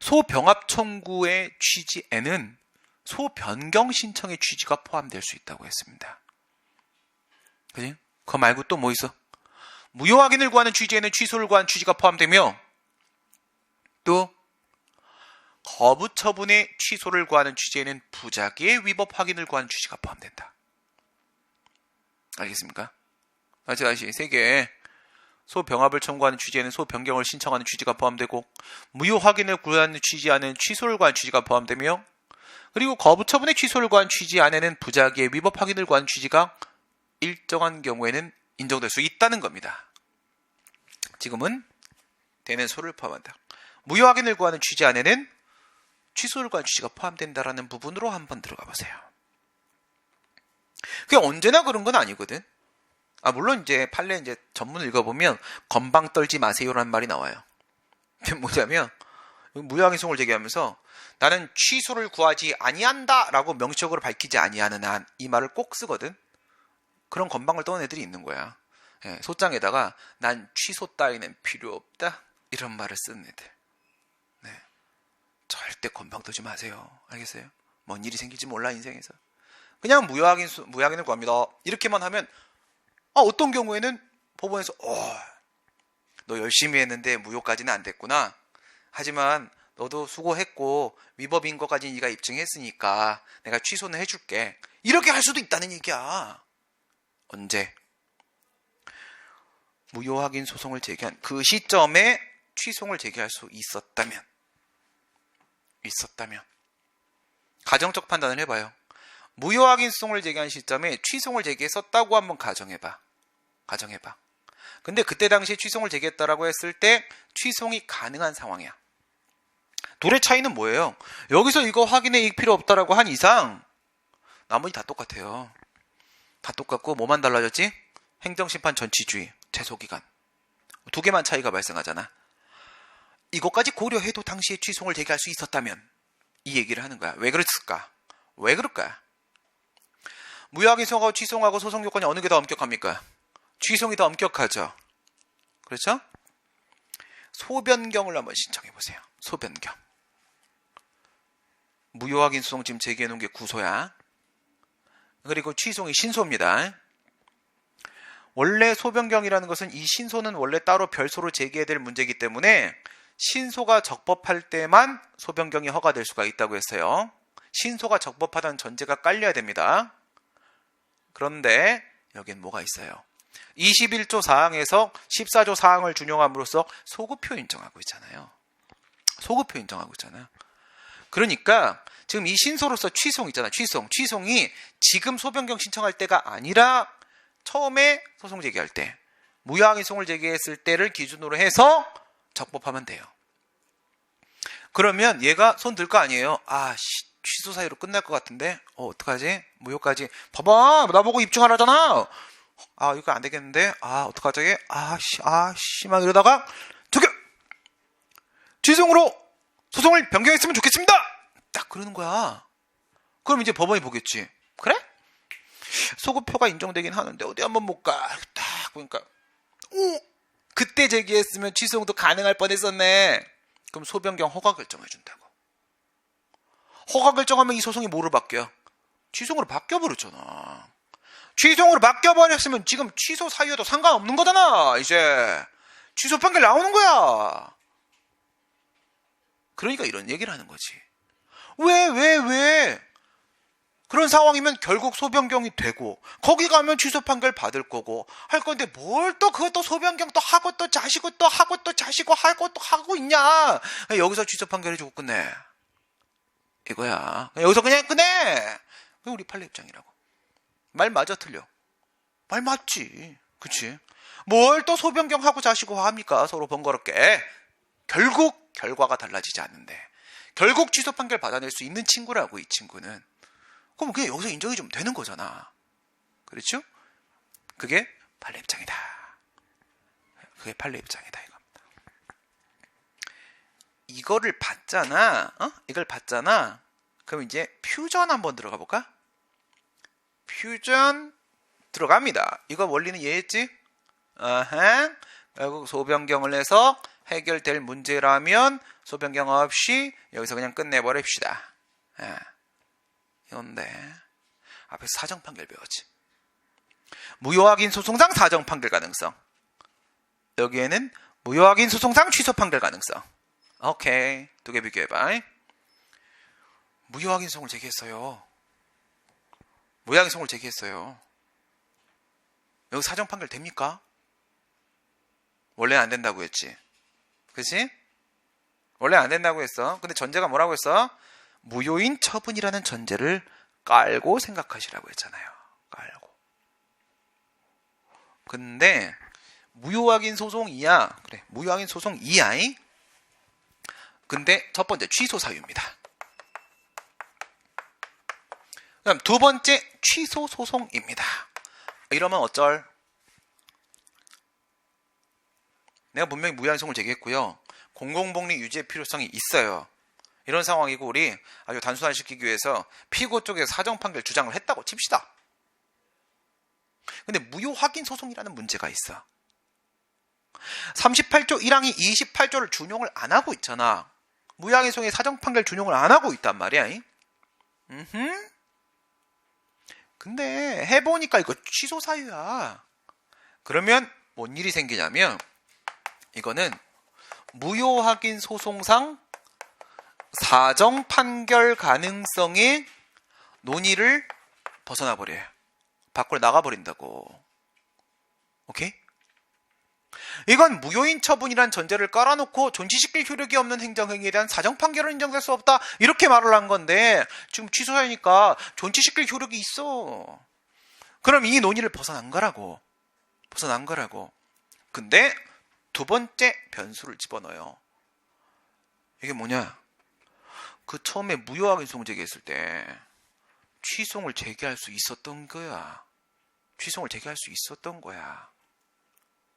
소병합 청구의 취지에는 소변경 신청의 취지가 포함될 수 있다고 했습니다. 그지? 그거 말고 또 뭐 있어? 무효 확인을 구하는 취지에는 취소를 구한 취지가 포함되며 또 거부 처분의 취소를 구하는 취지에는 부작위의 위법 확인을 구하는 취지가 포함된다. 알겠습니까? 다시 3개. 소병합을 청구하는 취지에는 소변경을 신청하는 취지가 포함되고 무효 확인을 구하는 취지 안에는 취소를 구하는 취지가 포함되며 그리고 거부 처분의 취소를 구하는 취지 안에는 부작위의 위법 확인을 구하는 취지가 일정한 경우에는 인정될 수 있다는 겁니다. 지금은 되는 소를 포함한다. 무효 확인을 구하는 취지 안에는 취소를 구한 취지가 포함된다라는 부분으로 한번 들어가 보세요. 그게 언제나 그런 건 아니거든. 물론 이제 판례 전문을 읽어보면 건방 떨지 마세요라는 말이 나와요. 뭐냐면 무효항의송을 제기하면서 나는 취소를 구하지 아니한다라고 명시적으로 밝히지 아니하는 한 이 말을 꼭 쓰거든. 그런 건방을 떠는 애들이 있는 거야. 소장에다가 난 취소 따위는 필요 없다 이런 말을 쓰는 애들. 절대 건방 떠지 마세요. 알겠어요? 뭔 일이 생길지 몰라 인생에서. 그냥 무효확인을 구합니다. 이렇게만 하면 어떤 경우에는 법원에서 너 열심히 했는데 무효까지는 안 됐구나. 하지만 너도 수고했고 위법인 것까지 네가 입증했으니까 내가 취소는 해줄게. 이렇게 할 수도 있다는 얘기야. 언제? 무효확인 소송을 제기한 그 시점에 취소를 제기할 수 있었다면 가정적 판단을 해봐요. 무효확인 소송을 제기한 시점에 취소를 제기했었다고 한번 가정해봐. 근데 그때 당시에 취소를 제기했다라고 했을 때 취소가 가능한 상황이야. 둘의 차이는 뭐예요? 여기서 이거 확인에 이익 필요 없다라고 한 이상 나머지 다 똑같아요. 다 똑같고 뭐만 달라졌지? 행정심판 전치주의, 제소기간 2개만 차이가 발생하잖아. 이것까지 고려해도 당시에 취소를 제기할 수 있었다면 이 얘기를 하는 거야. 왜 그랬을까? 왜 그럴까? 무효확인 소송하고 취소하고 소송 요건이 어느 게 더 엄격합니까? 취소이 더 엄격하죠. 그렇죠? 소변경을 한번 신청해 보세요. 소변경. 무효확인 소송 지금 제기해 놓은 게 구소야. 그리고 취소이 신소입니다. 원래 소변경이라는 것은 이 신소는 원래 따로 별소로 제기해야 될 문제이기 때문에 신소가 적법할 때만 소변경이 허가될 수가 있다고 했어요. 신소가 적법하다는 전제가 깔려야 됩니다. 그런데 여긴 뭐가 있어요? 21조 사항에서 14조 사항을 준용함으로써 소급표 인정하고 있잖아요. 소급표 인정하고 있잖아요. 그러니까 지금 이 신소로서 취송 있잖아요. 취송이 지금 소변경 신청할 때가 아니라 처음에 소송 제기할 때, 무효항의송을 제기했을 때를 기준으로 해서 적법하면 돼요. 그러면 얘가 손 들 거 아니에요. 취소 사유로 끝날 것 같은데 어떡하지? 무효까지. 봐봐, 나보고 입증하라잖아. 이거 안 되겠는데. 어떡하지? 막 이러다가 저기 취소로 소송을 변경했으면 좋겠습니다. 딱 그러는 거야. 그럼 이제 법원이 보겠지. 그래? 소급표가 인정되긴 하는데 어디 한번 볼까? 딱 보니까 그때 제기했으면 취소도 가능할 뻔했었네. 그럼 소변경 허가 결정해준다고. 허가 결정하면 이 소송이 뭐로 바뀌어? 취소로 바뀌어버렸잖아. 취소로 바뀌어버렸으면 지금 취소 사유에도 상관없는 거잖아. 이제 취소 판결 나오는 거야. 그러니까 이런 얘기를 하는 거지. 왜? 그런 상황이면 결국 소변경이 되고 거기 가면 취소 판결 받을 거고 할 건데 뭘 또 그것도 소변경 또 하고 또 자시고 또 하고 또 자시고 하고 또 하고 있냐. 여기서 취소 판결 해주고 끝내. 이거야. 여기서 그냥 끝내. 그게 우리 판례 입장이라고. 말 맞아 틀려? 말 맞지. 그치? 뭘 또 소변경 하고 자시고 합니까? 서로 번거롭게. 결국 결과가 달라지지 않는데 결국 취소 판결 받아낼 수 있는 친구라고. 이 친구는 그럼 그냥 여기서 인정이 좀 되는 거잖아. 그렇죠? 그게 판례 입장이다. 그게 판례 입장이다 이겁니다. 이거를 봤잖아. 이걸 봤잖아. 그럼 이제 퓨전 한번 들어가 볼까? 퓨전 들어갑니다. 이거 원리는 이해했지? 결국 소변경을 내서 해결될 문제라면 소변경 없이 여기서 그냥 끝내버립시다. 이건데 앞에서 사정판결 배웠지. 무효확인 소송상 사정판결 가능성. 여기에는 무효확인 소송상 취소판결 가능성. 오케이. 두 개 비교해봐. 무효확인 소송을 제기했어요. 무효확인 소송을 제기했어요. 여기 사정판결 됩니까? 원래는 안 된다고 했지. 그치? 원래 안 된다고 했어. 근데 전제가 뭐라고 했어? 무효인 처분이라는 전제를 깔고 생각하시라고 했잖아요. 깔고. 근데 무효확인 소송 이야. 그래. 무효확인 소송 이야. 근데 첫 번째 취소 사유입니다. 그다음 두 번째 취소 소송입니다. 이러면 어쩔? 내가 분명히 무효확인 소송을 제기했고요. 공공복리 유지의 필요성이 있어요. 이런 상황이고 우리 아주 단순화시키기 위해서 피고 쪽에서 사정판결 주장을 했다고 칩시다. 근데 무효확인 소송이라는 문제가 있어. 38조 1항이 28조를 준용을 안 하고 있잖아. 무효확인 소송의 사정판결 준용을 안 하고 있단 말이야. 근데 해보니까 이거 취소 사유야. 그러면 뭔 일이 생기냐면 이거는 무효확인 소송상 사정 판결 가능성의 논의를 벗어나 버려요. 밖으로 나가버린다고. 오케이? 이건 무효인 처분이란 전제를 깔아놓고 존치시킬 효력이 없는 행정행위에 대한 사정 판결은 인정될 수 없다. 이렇게 말을 한 건데 지금 취소하니까 존치시킬 효력이 있어. 그럼 이 논의를 벗어난 거라고. 근데 두 번째 변수를 집어넣어요. 이게 뭐냐? 그 처음에 무효확인 소송 제기했을 때 취소를 제기할 수 있었던 거야.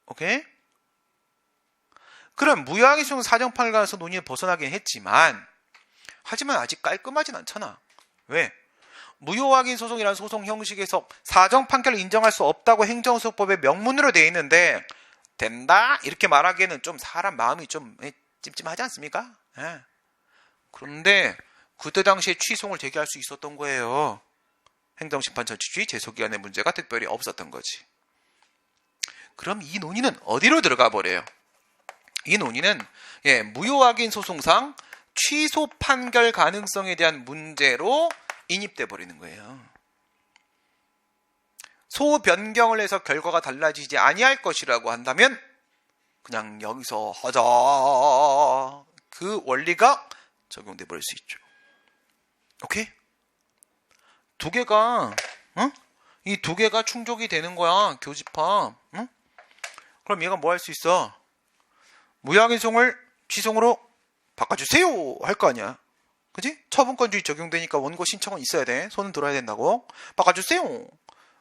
오케이? 그럼 무효확인 소송 사정판을 가서 논의를 벗어나긴 했지만 하지만 아직 깔끔하진 않잖아. 왜? 무효확인 소송이라는 소송 형식에서 사정판결을 인정할 수 없다고 행정소송법에 명문으로 되어 있는데 된다? 이렇게 말하기에는 좀 사람 마음이 좀 찜찜하지 않습니까? 그런데 그때 당시에 취소를 제기할 수 있었던 거예요. 행정심판 전치주의 제소기간의 문제가 특별히 없었던 거지. 그럼 이 논의는 어디로 들어가 버려요? 이 논의는 무효확인 소송상 취소 판결 가능성에 대한 문제로 인입돼 버리는 거예요. 소변경을 해서 결과가 달라지지 아니할 것이라고 한다면 그냥 여기서 하자, 그 원리가 적용돼 버릴 수 있죠. 오케이? 두 개가 이 두 개가 충족이 되는 거야. 교집합. 응? 그럼 얘가 뭐 할 수 있어? 무효확인 소송을 취소로 바꿔주세요 할 거 아니야. 그지? 처분권주의 적용되니까 원고 신청은 있어야 돼. 손은 들어야 된다고. 바꿔주세요.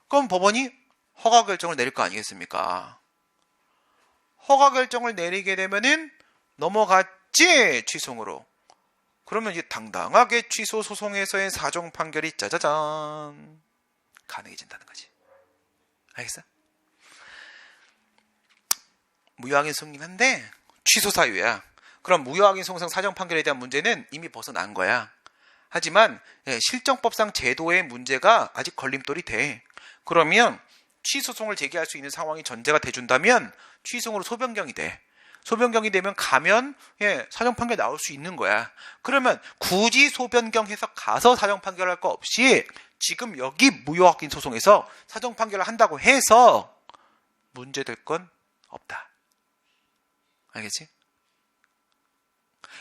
그럼 법원이 허가 결정을 내릴 거 아니겠습니까? 허가 결정을 내리게 되면은 넘어갔지, 취소로. 그러면 이제 당당하게 취소 소송에서의 사정 판결이 짜자잔 가능해진다는 거지. 알겠어? 무효확인 소송이긴 한데 취소 사유야. 그럼 무효확인 소송 사정 판결에 대한 문제는 이미 벗어난 거야. 하지만 실정법상 제도의 문제가 아직 걸림돌이 돼. 그러면 취소송을 제기할 수 있는 상황이 전제가 돼준다면 취소로 소변경이 돼. 소변경이 되면 가면 사정 판결 나올 수 있는 거야. 그러면 굳이 소변경해서 가서 사정 판결할 거 없이 지금 여기 무효확인 소송에서 사정 판결을 한다고 해서 문제될 건 없다. 알겠지?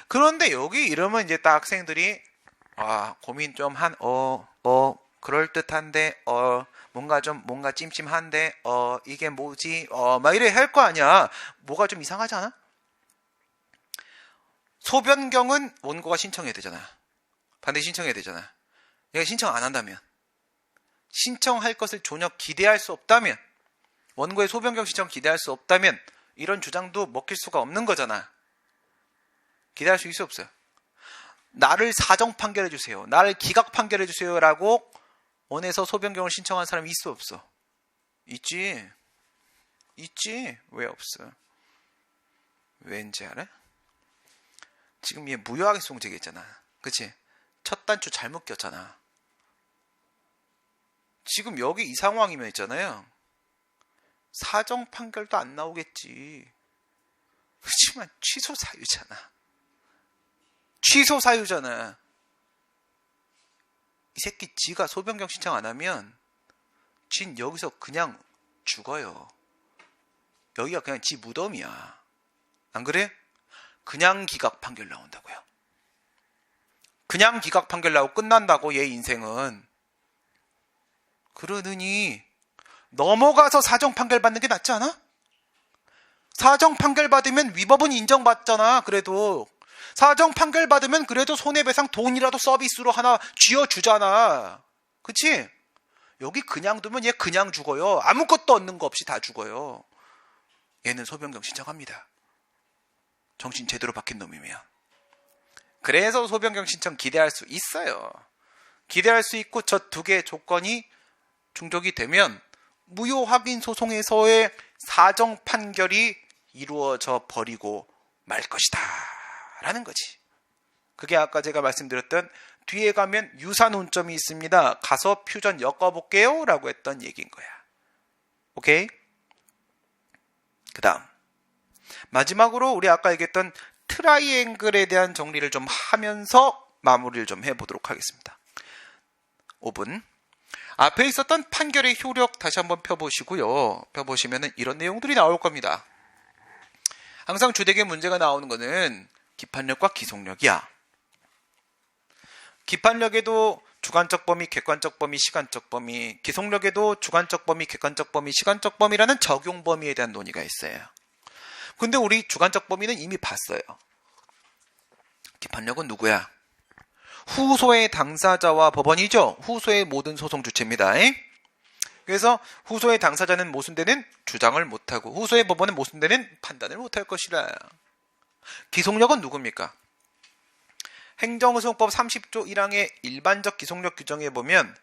그런데 여기 이러면 이제 딱 학생들이 고민 좀 그럴듯한데 뭔가 찜찜한데 이게 뭐지 막 이래 할 거 아니야. 뭐가 좀 이상하지 않아? 소변경은 원고가 신청해야 되잖아. 반드시 신청해야 되잖아. 얘가 신청 안 한다면, 신청할 것을 전혀 기대할 수 없다면, 원고의 소변경 신청 기대할 수 없다면 이런 주장도 먹힐 수가 없는 거잖아. 기대할 수 있어 없어요? 나를 사정 판결해 주세요, 나를 기각 판결해 주세요 라고 원에서 소변경을 신청한 사람이 있어 없어? 있지. 왜 없어? 왠지 알아? 지금 얘 무효하게 소송 제기했잖아. 그치? 첫 단추 잘못 꼈잖아. 지금 여기 이 상황이면 있잖아요, 사정 판결도 안 나오겠지. 그렇지만 취소 사유잖아. 이 새끼 지가 소변경 신청 안 하면 진 여기서 그냥 죽어요. 여기가 그냥 지 무덤이야. 안 그래? 그냥 기각 판결 나온다고요. 그냥 기각 판결 나오고 끝난다고, 얘 인생은. 그러느니 넘어가서 사정 판결 받는 게 낫지 않아? 사정 판결 받으면 위법은 인정받잖아. 그래도 사정 판결 받으면 그래도 손해배상 돈이라도 서비스로 하나 쥐어주잖아. 그치? 여기 그냥 두면 얘 그냥 죽어요. 아무것도 얻는 거 없이 다 죽어요. 얘는 소변경 신청합니다. 정신 제대로 박힌 놈이면. 그래서 소변경 신청 기대할 수 있어요. 기대할 수 있고, 저 두 개의 조건이 충족이 되면 무효 확인 소송에서의 사정 판결이 이루어져 버리고 말 것이다 라는 거지. 그게 아까 제가 말씀드렸던 뒤에 가면 유사 논점이 있습니다, 가서 퓨전 엮어볼게요 라고 했던 얘기인 거야. 오케이? 그 다음 마지막으로 우리 아까 얘기했던 트라이앵글에 대한 정리를 좀 하면서 마무리를 좀 해보도록 하겠습니다. 5분. 앞에 있었던 판결의 효력 다시 한번 펴보시고요. 펴보시면 이런 내용들이 나올 겁니다. 항상 주되게 문제가 나오는 거는 기판력과 기속력이야. 기판력에도 주관적 범위, 객관적 범위, 시간적 범위, 기속력에도 주관적 범위, 객관적 범위, 시간적 범위라는 적용 범위에 대한 논의가 있어요. 근데 우리 주관적 범위는 이미 봤어요. 기판력은 누구야? 후소의 당사자와 법원이죠. 후소의 모든 소송 주체입니다. 그래서 후소의 당사자는 모순되는 주장을 못하고, 후소의 법원은 모순되는 판단을 못할 것이라. 기속력은 누굽니까? 행정소송법 30조 1항의 일반적 기속력 규정에 보면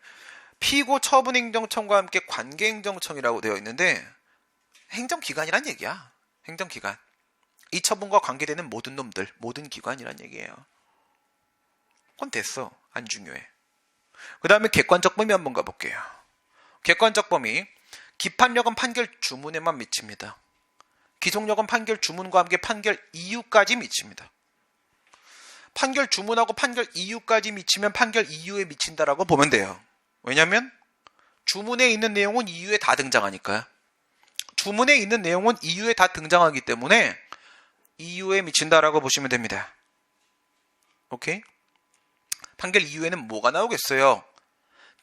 피고 처분행정청과 함께 관계행정청이라고 되어 있는데, 행정기관이란 얘기야. 행정기관. 이 처분과 관계되는 모든 놈들, 모든 기관이란 얘기예요. 그건 됐어. 안 중요해. 그 다음에 객관적 범위 한번 가볼게요. 객관적 범위. 기판력은 판결 주문에만 미칩니다. 기속력은 판결 주문과 함께 판결 이유까지 미칩니다. 판결 주문하고 판결 이유까지 미치면 판결 이유에 미친다라고 보면 돼요. 왜냐하면 주문에 있는 내용은 이유에 다 등장하니까요. 주문에 있는 내용은 이유에 다 등장하기 때문에 이유에 미친다라고 보시면 됩니다. 오케이? 판결 이유에는 뭐가 나오겠어요?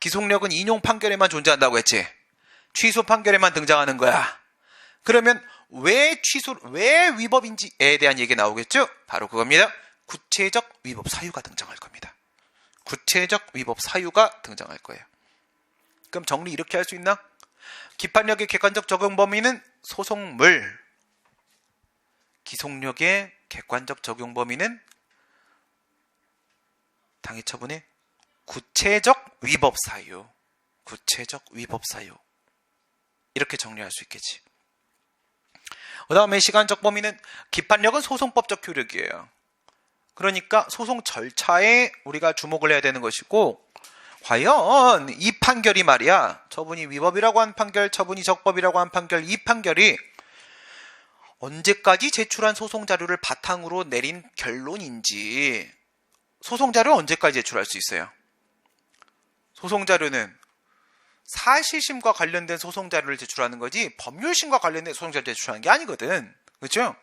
기속력은 인용 판결에만 존재한다고 했지. 취소 판결에만 등장하는 거야. 그러면 왜 위법인지에 대한 얘기가 나오겠죠? 바로 그겁니다. 구체적 위법 사유가 등장할 겁니다. 구체적 위법 사유가 등장할 거예요. 그럼 정리 이렇게 할 수 있나? 기판력의 객관적 적용 범위는 소송물, 기속력의 객관적 적용 범위는 당해 처분의 구체적 위법 사유, 구체적 위법 사유. 이렇게 정리할 수 있겠지. 그 다음에 시간적 범위는 기판력은 소송법적 효력이에요. 그러니까 소송 절차에 우리가 주목을 해야 되는 것이고, 과연 이 판결이 말이야, 처분이 위법이라고 한 판결, 처분이 적법이라고 한 판결, 이 판결이 언제까지 제출한 소송자료를 바탕으로 내린 결론인지. 소송자료 언제까지 제출할 수 있어요? 소송자료는 사실심과 관련된 소송자료를 제출하는 거지 법률심과 관련된 소송자료를 제출하는 게 아니거든. 그렇죠?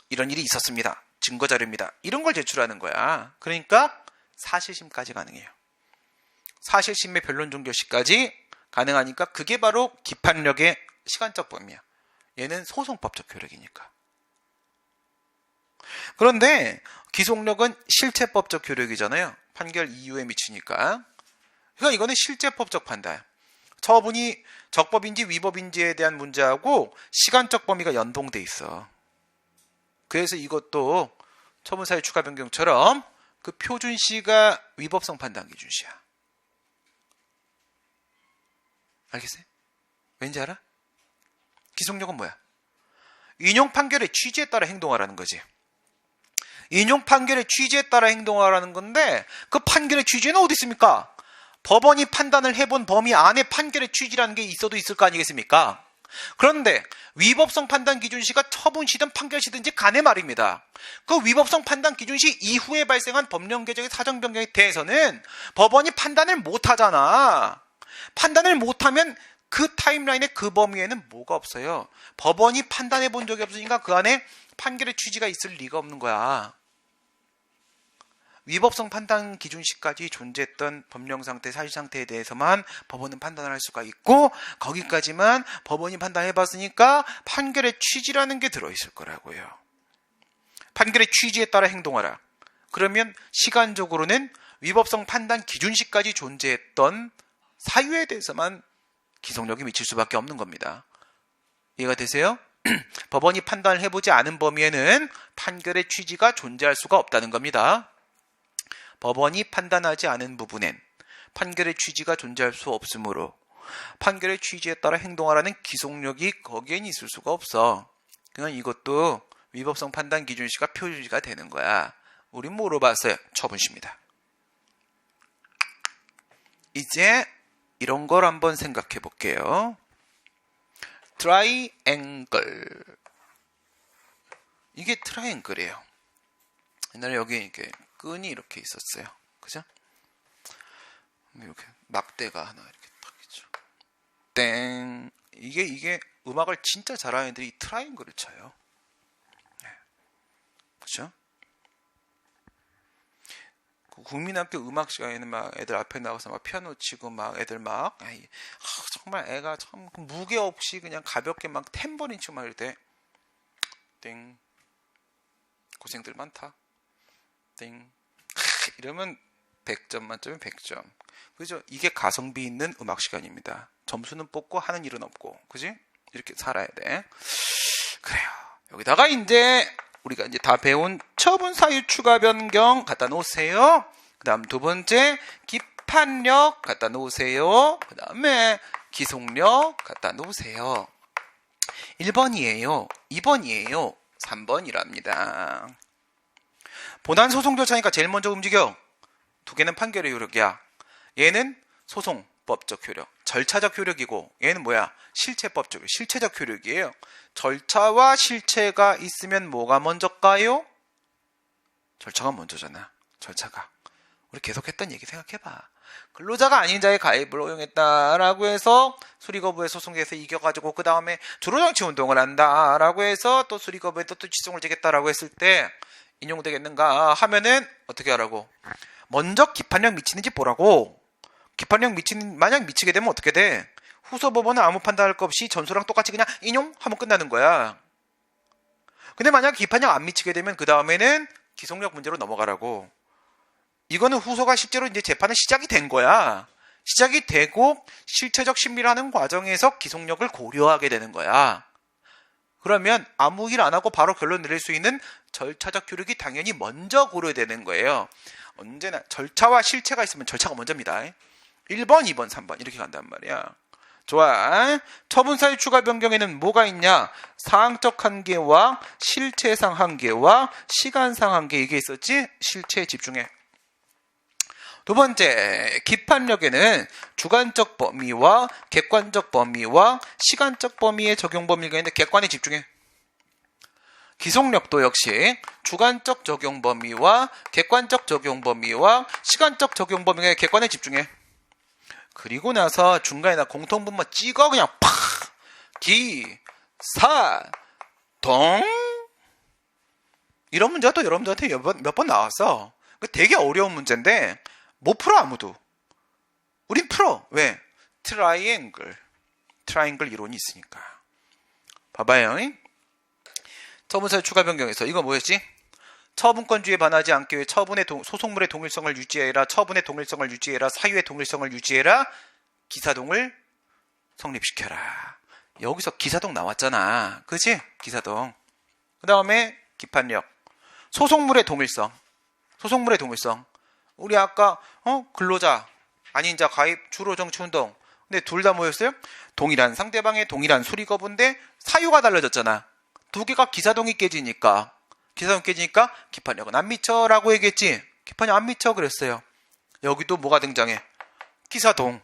이런 일이 있었습니다. 증거자료입니다. 이런 걸 제출하는 거야. 그러니까 사실심까지 가능해요. 사실심의 변론 종결 시까지 가능하니까 그게 바로 기판력의 시간적 범위야. 얘는 소송법적 효력이니까. 그런데 기속력은 실체법적 효력이잖아요. 판결 이유에 미치니까. 그러니까 이거는 실제법적 판단. 처분이 적법인지 위법인지에 대한 문제하고 시간적 범위가 연동돼 있어. 그래서 이것도 처분사유 추가 변경처럼 그 표준시가 위법성 판단 기준시야. 알겠어요? 왠지 알아? 기속력은 뭐야? 인용 판결의 취지에 따라 행동하라는 거지. 인용 판결의 취지에 따라 행동하라는 건데 그 판결의 취지는 어디 있습니까? 법원이 판단을 해본 범위 안에 판결의 취지라는 게 있어도 있을 거 아니겠습니까? 그런데 위법성 판단 기준시가 처분시든 판결시든지 간에 말입니다. 그 위법성 판단 기준시 이후에 발생한 법령 개정의 사정 변경에 대해서는 법원이 판단을 못하잖아. 판단을 못하면 그 타임라인에 그 범위에는 뭐가 없어요. 법원이 판단해 본 적이 없으니까 그 안에 판결의 취지가 있을 리가 없는 거야. 위법성 판단 기준시까지 존재했던 법령 상태, 사실 상태에 대해서만 법원은 판단을 할 수가 있고 거기까지만 법원이 판단해봤으니까 판결의 취지라는 게 들어있을 거라고요. 판결의 취지에 따라 행동하라. 그러면 시간적으로는 위법성 판단 기준시까지 존재했던 사유에 대해서만 기속력이 미칠 수밖에 없는 겁니다. 이해가 되세요? 법원이 판단을 해보지 않은 범위에는 판결의 취지가 존재할 수가 없다는 겁니다. 법원이 판단하지 않은 부분엔 판결의 취지가 존재할 수 없으므로 판결의 취지에 따라 행동하라는 기속력이 거기엔 있을 수가 없어. 그냥 이것도 위법성 판단 기준시가 표준시가 되는 거야. 우린 뭐로 봤어요? 처분시입니다. 이제 이런 걸 한번 생각해 볼게요. 트라이앵글. 이게 트라이앵글이에요. 옛날에 여기 이렇게 끈이 이렇게 있었어요. 그죠? 이렇게 막대가 하나 이렇게 딱 있죠. 땡. 이게 음악을 진짜 잘하는 애들이 트라이앵글을 쳐요. 네. 그죠? 국민학교 음악 시간에는 막 애들 앞에 나가서 막 피아노 치고 막 애들 막 정말 애가 참 무게 없이 그냥 가볍게 막 탬버린 치고 막 이럴 때 땡. 고생들 많다. 땡. 이러면 100점 만점에 100점. 그죠? 이게 가성비 있는 음악 시간입니다. 점수는 뽑고 하는 일은 없고. 그지? 이렇게 살아야 돼. 그래요. 여기다가 이제 우리가 이제 다 배운 처분 사유 추가 변경 갖다 놓으세요. 그 다음 두 번째 기판력 갖다 놓으세요. 그 다음에 기속력 갖다 놓으세요. 1번이에요. 2번이에요. 3번이랍니다. 본안 소송 절차니까 제일 먼저 움직여. 두 개는 판결의 효력이야. 얘는 소송법적 효력. 절차적 효력이고 얘는 뭐야? 실체법적, 실체적 효력이에요. 절차와 실체가 있으면 뭐가 먼저일까요? 절차가 먼저잖아. 절차가. 우리 계속 했던 얘기 생각해봐. 근로자가 아닌 자의 가입을 허용했다라고 해서 수리거부에 소송에서 이겨가지고 그 다음에 주로정치 운동을 한다라고 해서 또 수리거부에 또 취소를 지겠다라고 했을 때 인용되겠는가 하면은 어떻게 하라고? 먼저 기판령 미치는지 보라고. 기판령 만약 미치게 되면 어떻게 돼? 후소 법원은 아무 판단할 것 없이 전소랑 똑같이 그냥 인용하면 끝나는 거야. 근데 만약 기판령 안 미치게 되면 그 다음에는 기속력 문제로 넘어가라고. 이거는 후소가 실제로 이제 재판은 시작이 된 거야. 시작이 되고 실체적 심리를 하는 과정에서 기속력을 고려하게 되는 거야. 그러면 아무 일 안 하고 바로 결론 내릴 수 있는 절차적 효력이 당연히 먼저 고려되는 거예요. 언제나 절차와 실체가 있으면 절차가 먼저입니다. 1번, 2번, 3번 이렇게 간단 말이야. 좋아. 처분사유 추가 변경에는 뭐가 있냐? 사항적 한계와 실체상 한계와 시간상 한계 이게 있었지? 실체에 집중해. 두 번째, 기판력에는 주관적 범위와 객관적 범위와 시간적 범위의 적용 범위가 있는데 객관에 집중해. 기속력도 역시 주관적 적용 범위와 객관적 적용 범위와 시간적 적용 범위가 객관에 집중해. 그리고 나서 중간에 나 공통분모 찍어 그냥 팍! 동 이런 문제가 또 여러분들한테 몇 번 나왔어. 되게 어려운 문제인데 못 풀어 아무도. 우린 풀어. 왜? 트라이앵글 이론이 있으니까. 봐봐요. 처분사유 추가 변경에서 이거 뭐였지? 처분권주의에 반하지 않기 위해 소송물의 동일성을 유지해라. 처분의 동일성을 유지해라. 사유의 동일성을 유지해라. 기사동을 성립시켜라. 여기서 기사동 나왔잖아. 그치? 기사동. 그 다음에 기판력. 소송물의 동일성. 우리 아까 근로자 아닌 자 가입 주로 정치운동. 근데 둘 다 뭐였어요? 동일한 상대방의 동일한 수리거부인데 사유가 달라졌잖아. 두 개가 기사동이 깨지니까 기판력은 안 미쳐라고 얘기했지. 기판력 안 미쳐 그랬어요. 여기도 뭐가 등장해? 기사동.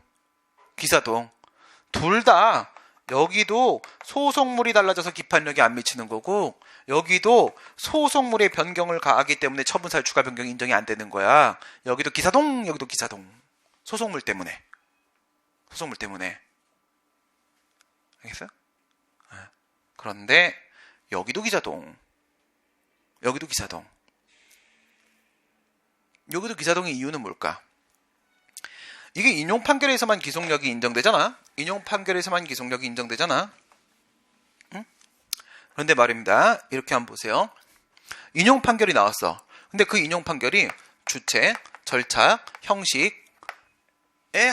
둘 다 여기도 소송물이 달라져서 기판력이 안 미치는 거고 여기도 소송물의 변경을 가하기 때문에 처분사유 추가 변경이 인정이 안 되는 거야. 여기도 기사동, 여기도 기사동. 소송물 때문에. 알겠어요? 그런데 여기도 기사동. 여기도 기사동의 이유는 뭘까? 이게 인용 판결에서만 기속력이 인정되잖아. 응? 그런데 말입니다. 이렇게 한번 보세요. 인용 판결이 나왔어. 근데 그 인용 판결이 주체, 절차, 형식의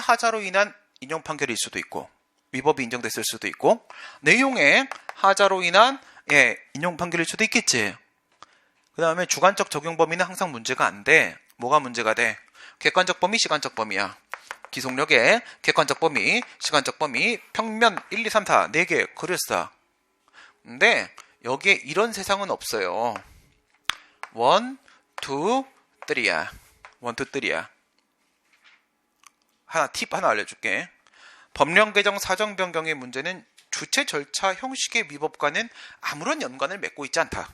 하자로 인한 인용 판결일 수도 있고 위법이 인정됐을 수도 있고 내용의 하자로 인한 인용 판결일 수도 있겠지. 그 다음에 주관적 적용 범위는 항상 문제가 안 돼. 뭐가 문제가 돼? 객관적 범위, 시간적 범위야. 기속력의 객관적 범위, 시간적 범위, 평면 1, 2, 3, 4, 4개 그렸어. 근데 여기에 이런 세상은 없어요. 1, 2, 3야. 팁 하나 알려줄게. 법령 개정 사정 변경의 문제는 주체 절차 형식의 위법과는 아무런 연관을 맺고 있지 않다.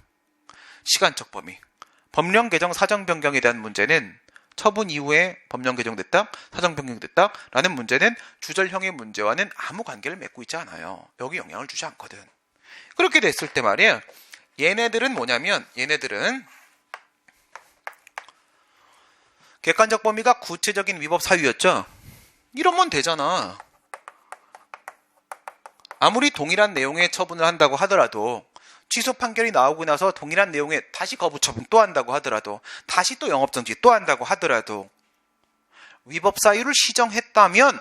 시간적 범위. 법령 개정 사정 변경에 대한 문제는 처분 이후에 법령 개정됐다, 사정 변경됐다 라는 문제는 주절형의 문제와는 아무 관계를 맺고 있지 않아요. 여기 영향을 주지 않거든. 그렇게 됐을 때 말이야. 얘네들은 뭐냐면 얘네들은 객관적 범위가 구체적인 위법 사유였죠. 이러면 되잖아. 아무리 동일한 내용의 처분을 한다고 하더라도 취소 판결이 나오고 나서 동일한 내용의 다시 거부 처분 또 한다고 하더라도 다시 또 영업정지 또 한다고 하더라도 위법 사유를 시정했다면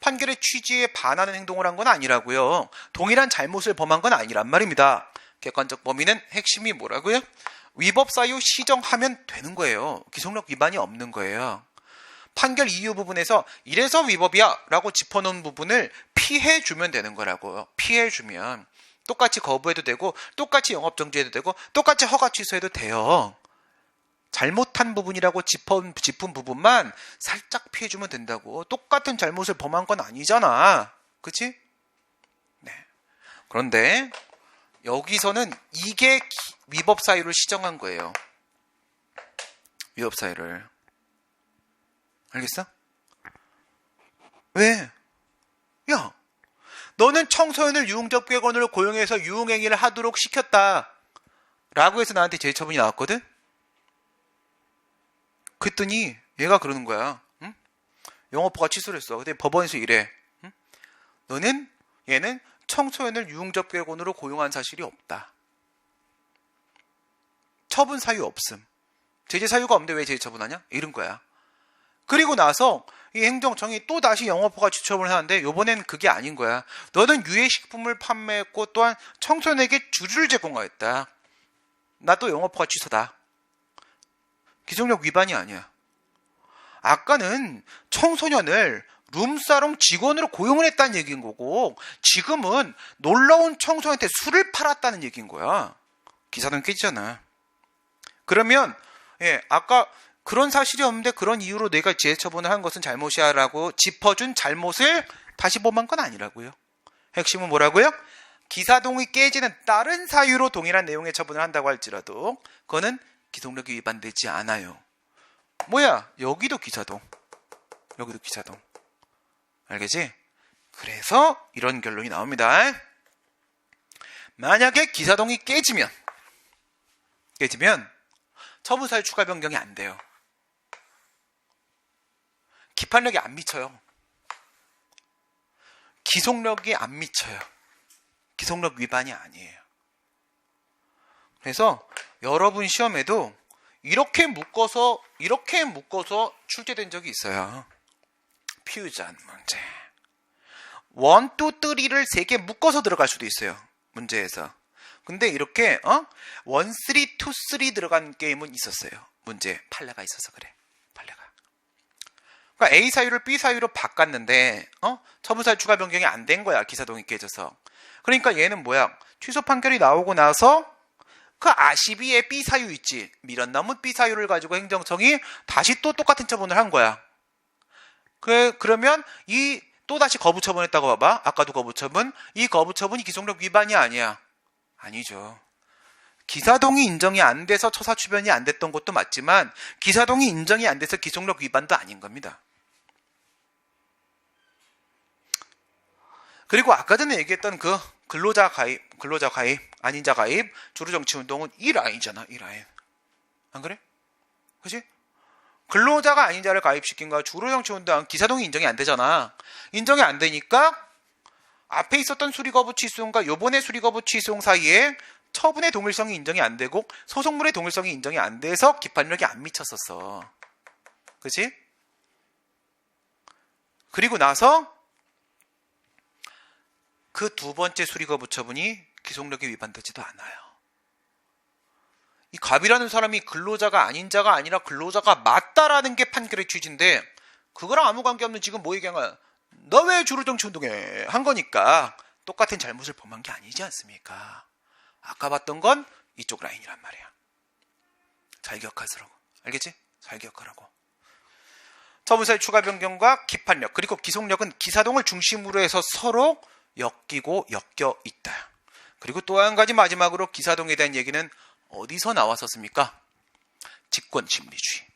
판결의 취지에 반하는 행동을 한 건 아니라고요. 동일한 잘못을 범한 건 아니란 말입니다. 객관적 범위는 핵심이 뭐라고요? 위법 사유 시정하면 되는 거예요. 기속력 위반이 없는 거예요. 판결 이유 부분에서 이래서 위법이야 라고 짚어놓은 부분을 피해주면 되는 거라고요. 피해주면 똑같이 거부해도 되고 똑같이 영업정지해도 되고 똑같이 허가 취소해도 돼요. 잘못한 부분이라고 짚은 부분만 살짝 피해주면 된다고. 똑같은 잘못을 범한 건 아니잖아. 그치? 네. 그런데 여기서는 이게 위법 사유를 시정한 거예요. 위법 사유를. 알겠어? 왜? 야, 너는 청소년을 유흥적 객원으로 고용해서 유흥행위를 하도록 시켰다 라고 해서 나한테 제처분이 나왔거든? 그랬더니 얘가 그러는 거야. 응? 영업허가 취소를 했어. 근데 법원에서 이래. 응? 얘는 청소년을 유흥적 객원으로 고용한 사실이 없다. 처분 사유 없음. 제재 사유가 없는데 왜 제재 처분하냐? 이런 거야. 그리고 나서 이 행정청이 또 다시 영업허가 취소를 하는데 이번엔 그게 아닌 거야. 너는 유해식품을 판매했고 또한 청소년에게 주류를 제공하였다. 나 또 영업허가 취소다. 기성력 위반이 아니야. 아까는 청소년을 룸사롱 직원으로 고용을 했다는 얘기인 거고 지금은 놀러온 청소년한테 술을 팔았다는 얘기인 거야. 기사는 깨지잖아. 그러면 아까 그런 사실이 없는데 그런 이유로 내가 제처분을 한 것은 잘못이야 라고 짚어준 잘못을 다시 범한 건 아니라고요. 핵심은 뭐라고요? 기사동이 깨지는 다른 사유로 동일한 내용의 처분을 한다고 할지라도 그거는 기속력이 위반되지 않아요. 뭐야? 여기도 기사동. 여기도 기사동. 알겠지? 그래서 이런 결론이 나옵니다. 만약에 기사동이 깨지면 처분사유 추가 변경이 안 돼요. 기판력이 안 미쳐요. 기속력이 안 미쳐요. 기속력 위반이 아니에요. 그래서 여러분 시험에도 이렇게 묶어서 출제된 적이 있어요. 퓨전 문제. 1, 2, 3를 3개 묶어서 들어갈 수도 있어요. 문제에서. 근데 이렇게 1, 3, 2, 3 들어간 게임은 있었어요. 문제 판례가 있어서 그래. 판례가. 그러니까 A 사유를 B 사유로 바꿨는데 처분사유 추가 변경이 안 된 거야. 기사동이 깨져서. 그러니까 얘는 뭐야? 취소 판결이 나오고 나서 그 아시비의 B 사유 있지. 미련 남은 B 사유를 가지고 행정청이 다시 또 똑같은 처분을 한 거야. 그러면 또 다시 거부 처분했다고 봐봐. 아까도 거부 처분. 이 거부 처분이 기속력 위반이 아니야. 아니죠. 기사동이 인정이 안 돼서 처사 추변이 안 됐던 것도 맞지만 기사동이 인정이 안 돼서 기속력 위반도 아닌 겁니다. 그리고 아까 전에 얘기했던 그 근로자 가입, 아닌자 가입, 주루정치운동은 이 라인이잖아. 이 라인. 안 그래? 그치? 근로자가 아닌 자를 가입시킨 거야. 주루정치운동 기사동이 인정이 안 되잖아. 인정이 안 되니까 앞에 있었던 수리거부 취소용과 요번에 수리거부 취소용 사이에 처분의 동일성이 인정이 안 되고 소송물의 동일성이 인정이 안 돼서 기판력이 안 미쳤었어. 그치? 그리고 나서 그 두 번째 수리거부 처분이 기속력이 위반되지도 않아요. 이 갑이라는 사람이 근로자가 아닌 자가 아니라 근로자가 맞다라는 게 판결의 취지인데 그거랑 아무 관계없는 지금 뭐 얘기한 거야? 너 왜 주루정치운동에 한 거니까 똑같은 잘못을 범한 게 아니지 않습니까? 아까 봤던 건 이쪽 라인이란 말이야. 잘 기억하시라고. 알겠지? 잘 기억하라고. 처분사유 추가 변경과 기판력 그리고 기속력은 기사동을 중심으로 해서 서로 엮이고 엮여 있다. 그리고 또 한 가지 마지막으로 기사동에 대한 얘기는 어디서 나왔었습니까? 직권심리주의.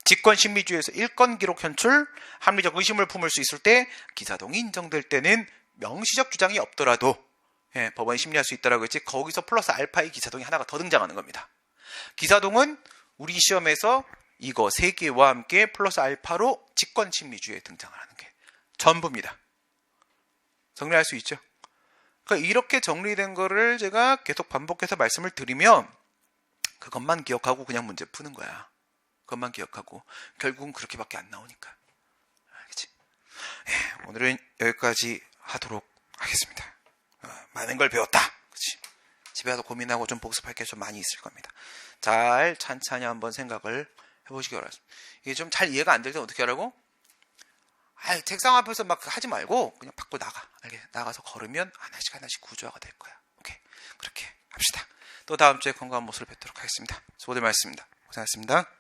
직권심리주의에서 일건 기록 현출, 합리적 의심을 품을 수 있을 때 기사동이 인정될 때는 명시적 주장이 없더라도 법원이 심리할 수 있다라고 했지 거기서 플러스 알파의 기사동이 하나가 더 등장하는 겁니다. 기사동은 우리 시험에서 이거 3개와 함께 플러스 알파로 직권심리주의에 등장을 하는 게 전부입니다. 정리할 수 있죠? 그러니까 이렇게 정리된 거를 제가 계속 반복해서 말씀을 드리면 그것만 기억하고 그냥 문제 푸는 거야. 그것만 기억하고 결국은 그렇게밖에 안 나오니까. 알겠지? 오늘은 여기까지 하도록 하겠습니다. 많은 걸 배웠다. 그치? 집에 가서 고민하고 좀 복습할 게 좀 많이 있을 겁니다. 잘 찬찬히 한번 생각을 해보시기 바랍니다. 이게 좀 잘 이해가 안 될 때 어떻게 하라고? 책상 앞에서 막 하지 말고 그냥 밖으로 나가. 나가서 걸으면 하나씩 구조화가 될 거야. 오케이. 그렇게 합시다. 또 다음 주에 건강한 모습을 뵙도록 하겠습니다. 수고들 많으셨습니다. 고생하셨습니다.